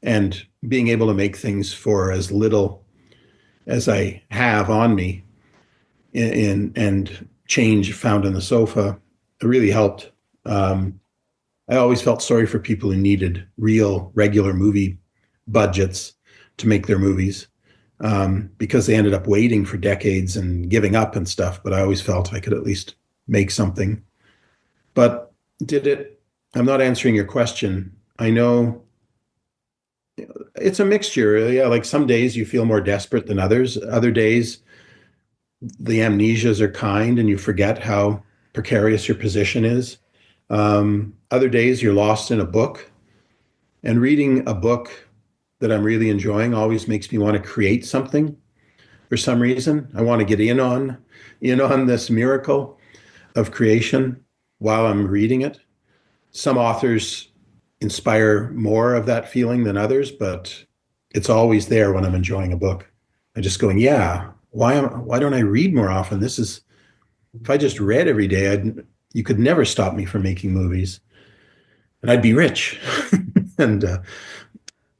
and being able to make things for as little as I have on me and change found in the sofa, it really helped. I always felt sorry for people who needed real, regular movie budgets to make their movies, because they ended up waiting for decades and giving up and stuff. But I always felt I could at least make something. But I'm not answering your question. I know it's a mixture. Yeah, like some days you feel more desperate than others. Other days, the amnesias are kind and you forget how precarious your position is. Other days you're lost in a book, and reading a book that I'm really enjoying always makes me want to create something for some reason. I want to get in on this miracle of creation while I'm reading it. Some authors inspire more of that feeling than others, but it's always there when I'm enjoying a book. I'm just going, yeah, why don't I read more often? If I just read every day, you could never stop me from making movies, and I'd be rich. And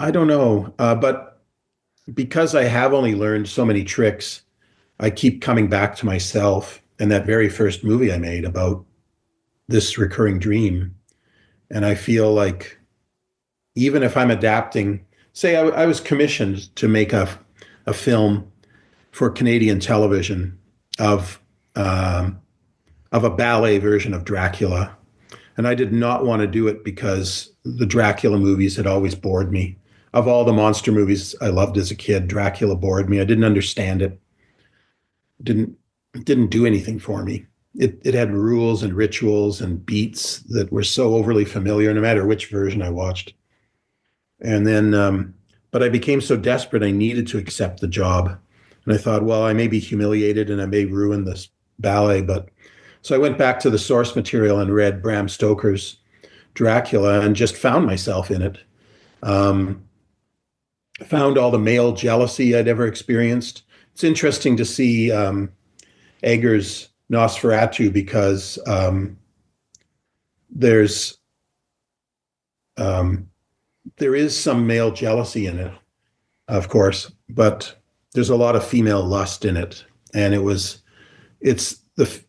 I don't know, but because I have only learned so many tricks, I keep coming back to myself and that very first movie I made about this recurring dream. And I feel like even if I'm adapting, say I was commissioned to make a film for Canadian television of a ballet version of Dracula. And I did not want to do it because the Dracula movies had always bored me. Of all the monster movies I loved as a kid, Dracula bored me. I didn't understand it. Didn't do anything for me. It had rules and rituals and beats that were so overly familiar, no matter which version I watched. And then, but I became so desperate, I needed to accept the job. And I thought, well, I may be humiliated and I may ruin this ballet, but so I went back to the source material and read Bram Stoker's Dracula and just found myself in it. Found all the male jealousy I'd ever experienced. It's interesting to see Eggers' Nosferatu, because there is some male jealousy in it, of course, but there's a lot of female lust in it. And it's the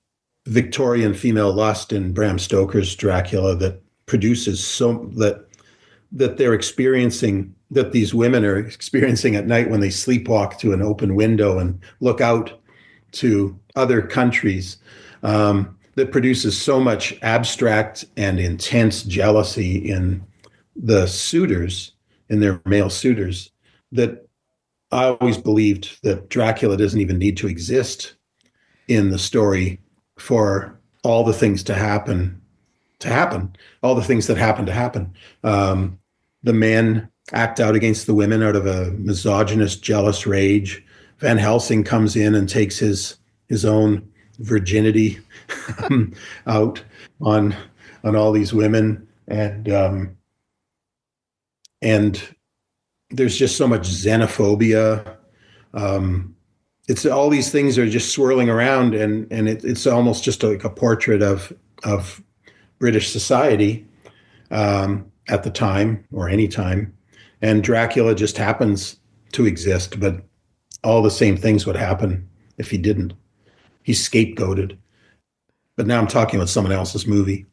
Victorian female lust in Bram Stoker's Dracula that produces that they're experiencing, that these women are experiencing at night when they sleepwalk to an open window and look out to other countries. that produces so much abstract and intense jealousy in the suitors, in their male suitors, that I always believed that Dracula doesn't even need to exist in the story for all the things to happen, all the things that happen to happen. The men act out against the women out of a misogynist, jealous rage. Van Helsing comes in and takes his own virginity out on all these women, and there's just so much xenophobia. It's all these things are just swirling around, and it's almost just like a portrait of British society at the time or any time. And Dracula just happens to exist, but all the same things would happen if he didn't. He's scapegoated. But now I'm talking about someone else's movie.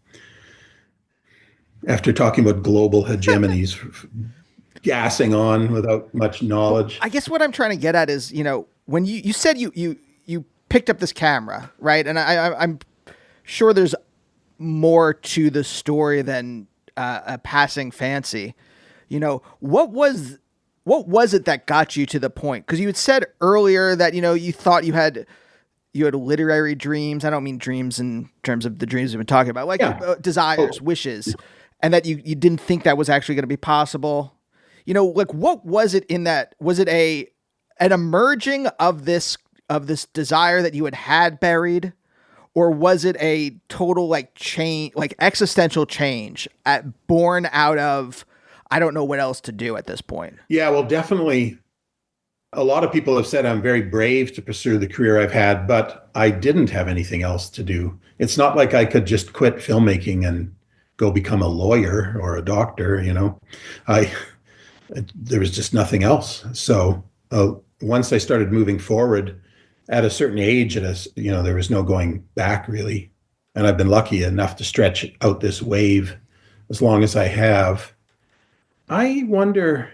After talking about global hegemonies, gassing on without much knowledge. I guess what I'm trying to get at is, when you said you picked up this camera, right? And I'm sure there's more to the story than a passing fancy. What was it that got you to the point? Because you had said earlier that you thought you had literary dreams. I don't mean dreams in terms of the dreams we've been talking about, desires, wishes, and that you didn't think that was actually going to be possible. What was it in that? Was it an emerging of this desire that you had buried? Or was it a total change, existential change born out of, I don't know what else to do at this point? Yeah, well, definitely. A lot of people have said I'm very brave to pursue the career I've had, but I didn't have anything else to do. It's not like I could just quit filmmaking and go become a lawyer or a doctor. There was just nothing else. So once I started moving forward, at a certain age, there was no going back really. And I've been lucky enough to stretch out this wave as long as I have. I wonder,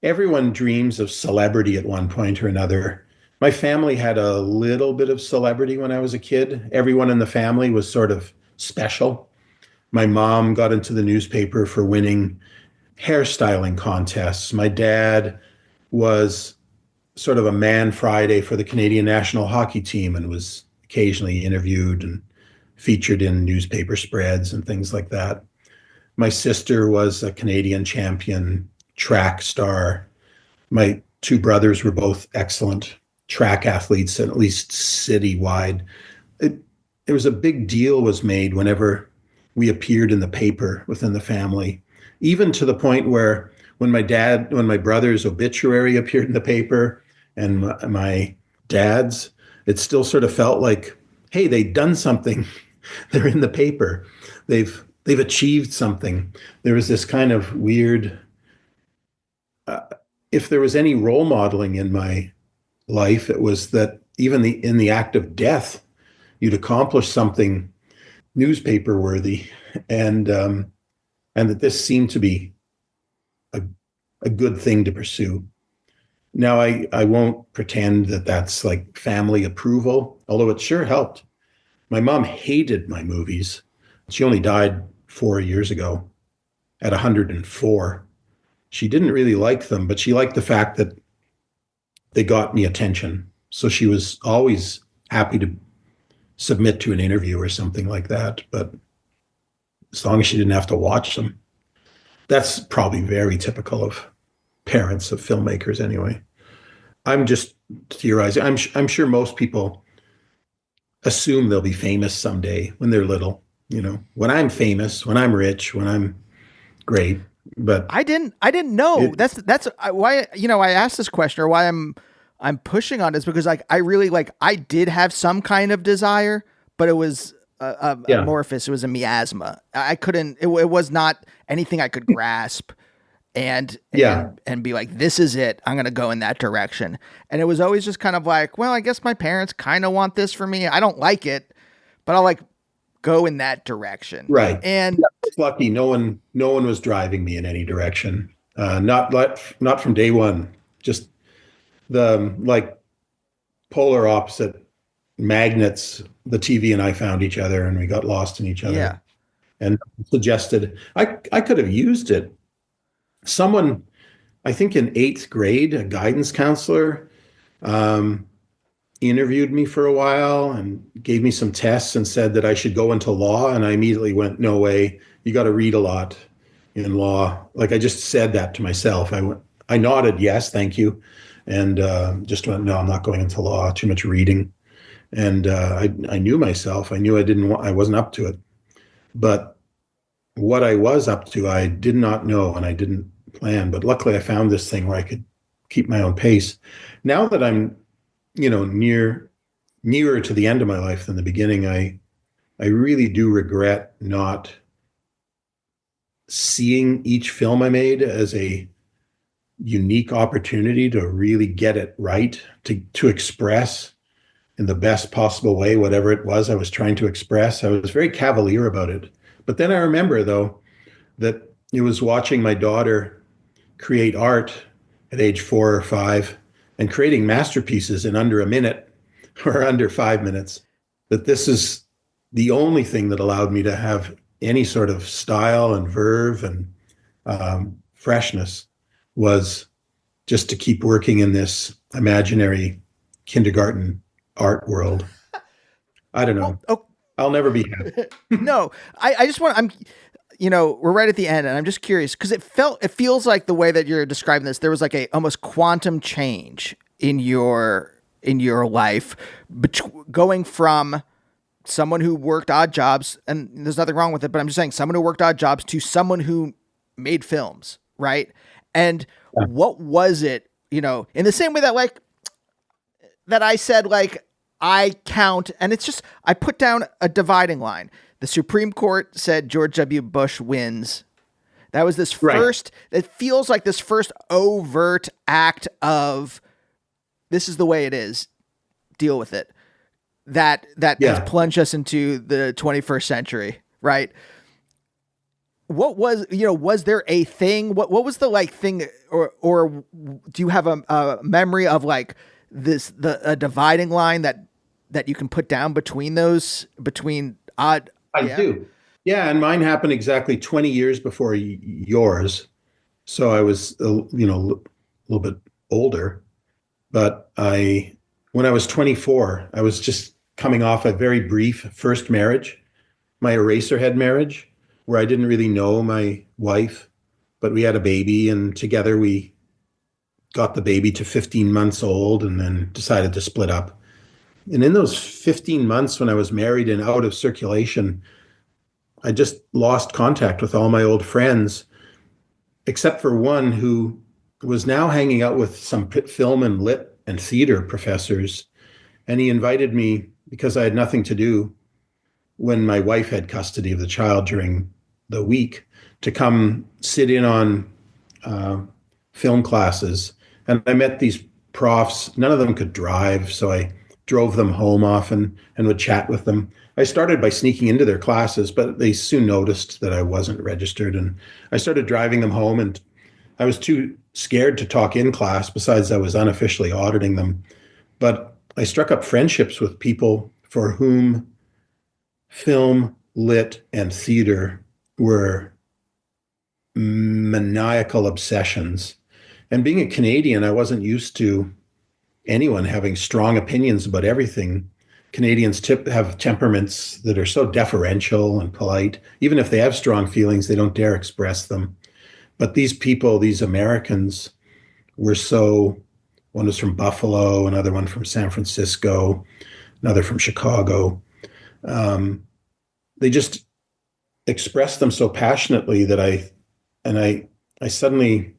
everyone dreams of celebrity at one point or another. My family had a little bit of celebrity when I was a kid. Everyone in the family was sort of special. My mom got into the newspaper for winning hairstyling contests. My dad was sort of a man Friday for the Canadian national hockey team and was occasionally interviewed and featured in newspaper spreads and things like that. My sister was a Canadian champion track star. My two brothers were both excellent track athletes, at least citywide. There was a big deal was made whenever we appeared in the paper within the family, even to the point where when my brother's obituary appeared in the paper and my dad's, it still sort of felt like, hey, they'd done something. They're in the paper. They've achieved something. There was this kind of weird, if there was any role modeling in my life, it was that even in the act of death, you'd accomplish something newspaper worthy, and that this seemed to be a good thing to pursue. Now, I won't pretend that that's like family approval, although it sure helped. My mom hated my movies. She only died 4 years ago at 104. She didn't really like them, but she liked the fact that they got me attention. So she was always happy to submit to an interview or something like that. But as long as she didn't have to watch them. That's probably very typical of parents of filmmakers anyway. I'm just theorizing. I'm sure most people assume they'll be famous someday when they're little. When I'm famous, when I'm rich, when I'm great. But I didn't know. That's why I asked this question, or why I'm pushing on this, because I really I did have some kind of desire, but it was amorphous. It was a miasma. I couldn't. It was not anything I could grasp. And be like, this is it. I'm going to go in that direction. And it was always just kind of like, well, I guess my parents kind of want this for me. I don't like it, but I'll go in that direction. Right. And it's lucky no one was driving me in any direction. Not from day one. Just the polar opposite magnets, the TV and I found each other and we got lost in each other Yeah. and suggested I could have used it. Someone, I think in eighth grade, a guidance counselor, um, interviewed me for a while and gave me some tests and said that I should go into law. And I immediately went, no way, you got to read a lot in law. Like I just said that to myself. I nodded, yes, thank you. And just went, no, I'm not going into law, too much reading. And I knew myself. I knew I wasn't up to it. But what I was up to, I did not know and I didn't plan. But luckily I found this thing where I could keep my own pace. Now that I'm, nearer to the end of my life than the beginning, I really do regret not seeing each film I made as a unique opportunity to really get it right, to express in the best possible way whatever it was I was trying to express. I was very cavalier about it. But then I remember, though, that it was watching my daughter create art at age 4 or 5 and creating masterpieces in under a minute or under 5 minutes, that this is the only thing that allowed me to have any sort of style and verve and freshness, was just to keep working in this imaginary kindergarten art world. I don't know. Oh, I'll never be happy. no, I just want, we're right at the end and I'm just curious because it feels like the way that you're describing this, there was like a almost quantum change in your life, going from someone who worked odd jobs, and there's nothing wrong with it, but I'm just saying someone who worked odd jobs to someone who made films. Right. And what was it, in the same way that like, that I said, like, I count, and it's just, I put down a dividing line. The Supreme Court said George W. Bush wins. That was this first, it feels like this first overt act of, this is the way it is, deal with it. That has plunged us into the 21st century, right? What was, was there a thing? What was the like thing, or do you have a memory of like a dividing line that you can put down between odd? I do. Yeah. And mine happened exactly 20 years before yours. So I was, a little bit older, but when I was 24, I was just coming off a very brief first marriage, my Eraserhead marriage, where I didn't really know my wife, but we had a baby, and together we got the baby to 15 months old and then decided to split up. And in those 15 months when I was married and out of circulation, I just lost contact with all my old friends, except for one who was now hanging out with some film and lit and theater professors. And he invited me, because I had nothing to do when my wife had custody of the child during the week, to come sit in on film classes. And I met these profs. None of them could drive, so I drove them home often and would chat with them. I started by sneaking into their classes, but they soon noticed that I wasn't registered. And I started driving them home, and I was too scared to talk in class. Besides, I was unofficially auditing them. But I struck up friendships with people for whom film, lit, and theater were maniacal obsessions. And being a Canadian, I wasn't used to anyone having strong opinions about everything. Canadians have temperaments that are so deferential and polite. Even if they have strong feelings, they don't dare express them. But these people, these Americans, were one was from Buffalo, another one from San Francisco, another from Chicago. They just expressed them so passionately that I suddenly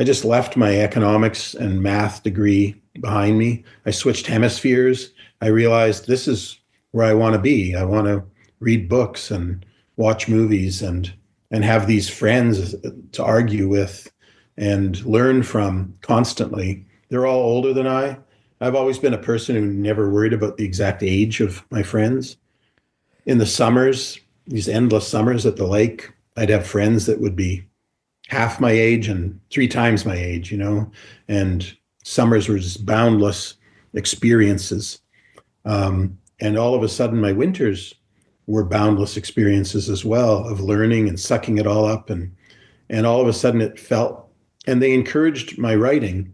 just left my economics and math degree behind me. I switched hemispheres. I realized this is where I want to be. I want to read books and watch movies and have these friends to argue with and learn from constantly. They're all older than I. I've always been a person who never worried about the exact age of my friends. In the summers, these endless summers at the lake, I'd have friends that would be half my age and 3 times my age, and summers were just boundless experiences. And all of a sudden, my winters were boundless experiences as well of learning and sucking it all up. And all of a sudden, it felt, and they encouraged my writing,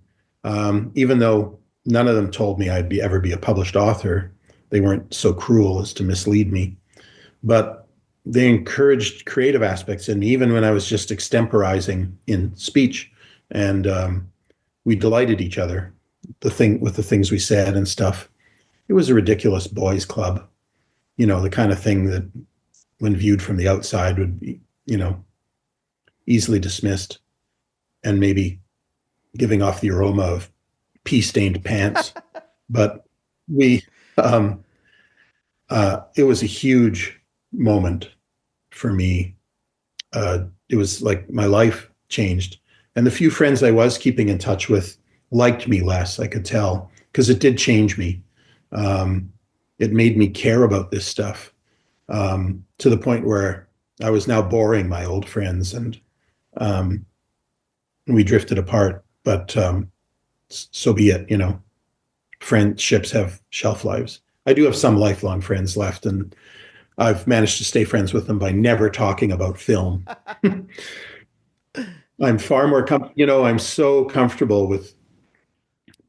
even though none of them told me I'd ever be a published author. They weren't so cruel as to mislead me, but they encouraged creative aspects in me, even when I was just extemporizing in speech. And we delighted each other, with the things we said and stuff. It was a ridiculous boys' club, the kind of thing that, when viewed from the outside, would be, easily dismissed and maybe giving off the aroma of pea-stained pants. But we, it was a huge moment for me. It was like my life changed. And the few friends I was keeping in touch with liked me less, I could tell, because it did change me. It made me care about this stuff, to the point where I was now boring my old friends, and we drifted apart. But so be it, friendships have shelf lives. I do have some lifelong friends left, and I've managed to stay friends with them by never talking about film. I'm far more I'm so comfortable with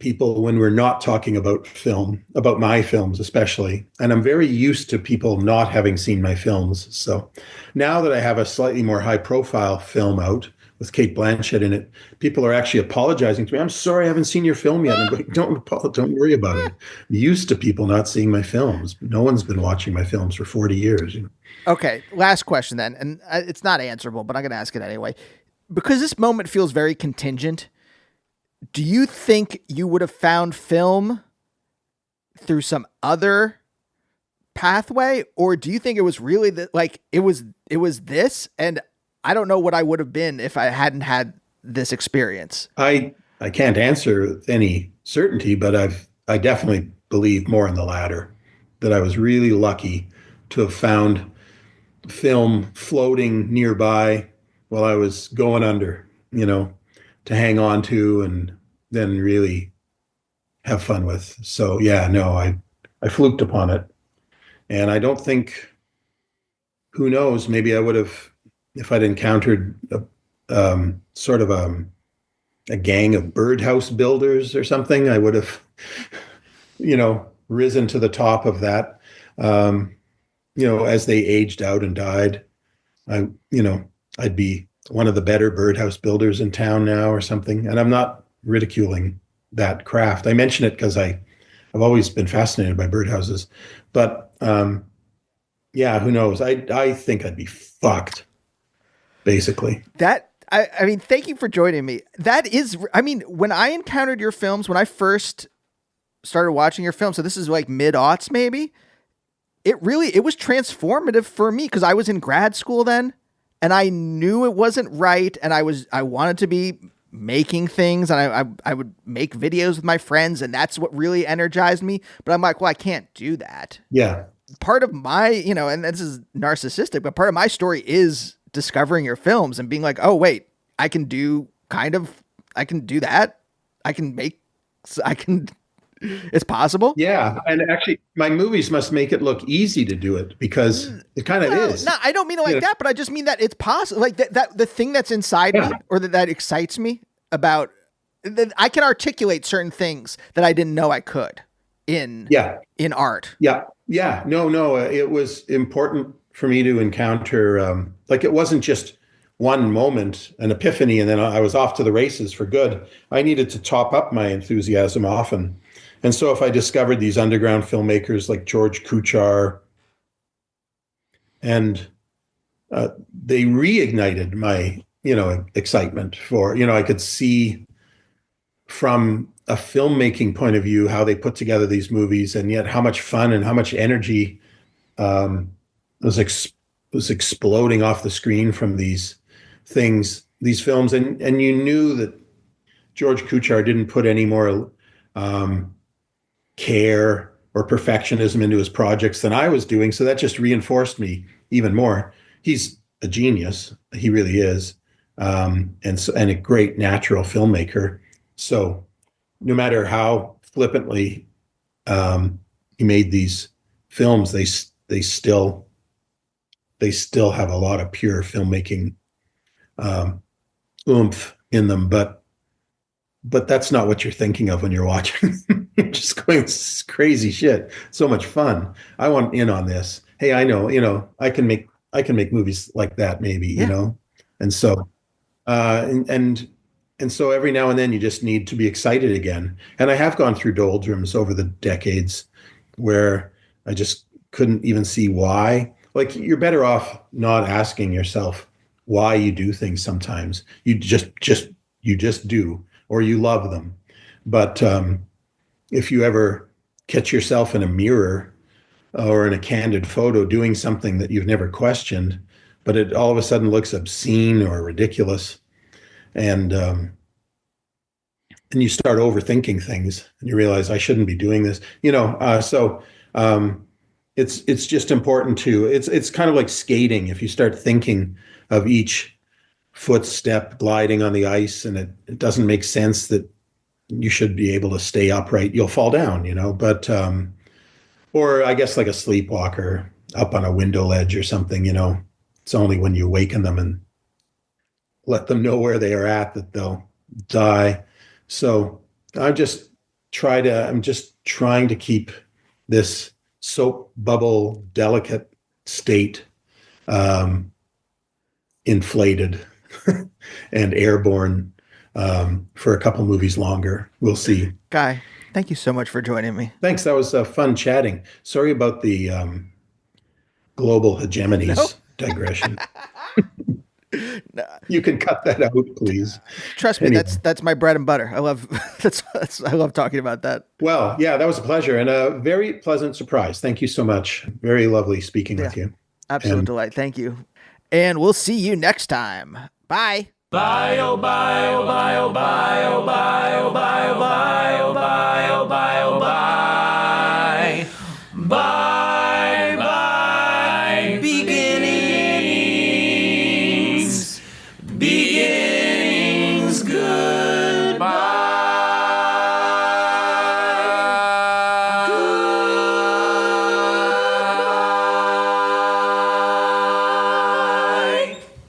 people when we're not talking about film, about my films especially. And I'm very used to people not having seen my films. So now that I have a slightly more high profile film out with Kate Blanchett in it, people are actually apologizing to me. I'm sorry, I haven't seen your film yet. And I'm like, don't worry about it. I'm used to people not seeing my films. No one's been watching my films for 40 years. Okay, last question then, and it's not answerable, but I'm going to ask it anyway. Because this moment feels very contingent, do you think you would have found film through some other pathway, or do you think it was really it was this, and I don't know what I would have been if I hadn't had this experience? I can't answer with any certainty, but I definitely believe more in the latter, that I was really lucky to have found film floating nearby while I was going under, to hang on to and then really have fun with. So yeah, no, I fluked upon it. And I don't think, who knows, maybe I would have, if I'd encountered a gang of birdhouse builders or something, I would have, risen to the top of that. As they aged out and died, I'd be one of the better birdhouse builders in town now or something. And I'm not ridiculing that craft. I mention it because I've always been fascinated by birdhouses. But yeah, who knows? I think I'd be fucked, basically. I mean, thank you for joining me. When I encountered your films, when I first started watching your films, so this is like mid-aughts maybe, it was transformative for me because I was in grad school then, and I knew it wasn't right, and I wanted to be making things, and I would make videos with my friends, and that's what really energized me. But I'm like, well, I can't do that. Yeah. Part of my, and this is narcissistic, but part of my story is discovering your films and being like, oh wait, I can do that. It's possible. Yeah. And actually my movies must make it look easy to do it, because it kind of is. No, I don't mean it like that, but I just mean that it's possible. Like that the thing that's inside me, or that excites me about that, I can articulate certain things that I didn't know I could in art. Yeah. Yeah. No. It was important for me to encounter, it wasn't just one moment, an epiphany, and then I was off to the races for good. I needed to top up my enthusiasm often. And so if I discovered these underground filmmakers like George Kuchar, and they reignited my, excitement for, I could see from a filmmaking point of view how they put together these movies, and yet how much fun and how much energy was exploding off the screen from these films. And you knew that George Kuchar didn't put any more care or perfectionism into his projects than I was doing. So that just reinforced me even more. He's a genius. He really is. And a great natural filmmaker. So no matter how flippantly he made these films. They still have a lot of pure filmmaking oomph in them, but that's not what you're thinking of when you're watching. You're just going, this is crazy shit. So much fun. I want in on this. Hey, I know, I can make movies like that maybe, And so and so every now and then you just need to be excited again. And I have gone through doldrums over the decades where I just couldn't even see why. Like, you're better off not asking yourself why you do things sometimes. You just do, or you love them. But if you ever catch yourself in a mirror or in a candid photo doing something that you've never questioned, but it all of a sudden looks obscene or ridiculous, and you start overthinking things, and you realize, I shouldn't be doing this. It's just important to. It's kind of like skating. If you start thinking of each footstep gliding on the ice, and it doesn't make sense that you should be able to stay upright, you'll fall down. But or I guess like a sleepwalker up on a window ledge or something. It's only when you awaken them and let them know where they are at that they'll die. So I'm just trying to keep this soap bubble delicate state inflated and airborne for a couple movies longer. We'll see. Guy, thank you so much for joining me. Thanks. That was fun chatting. Sorry about the global hegemonies digression. You can cut that out, please. Trust me, that's my bread and butter. I love I love talking about that. Well, yeah, that was a pleasure and a very pleasant surprise. Thank you so much. Very lovely speaking with you. Absolute delight. Thank you. And we'll see you next time. Bye. Bye, oh, bye, oh, bye, oh, bye, oh, bye, oh, bye, oh, bye, oh, bye, oh, bye, oh, bye.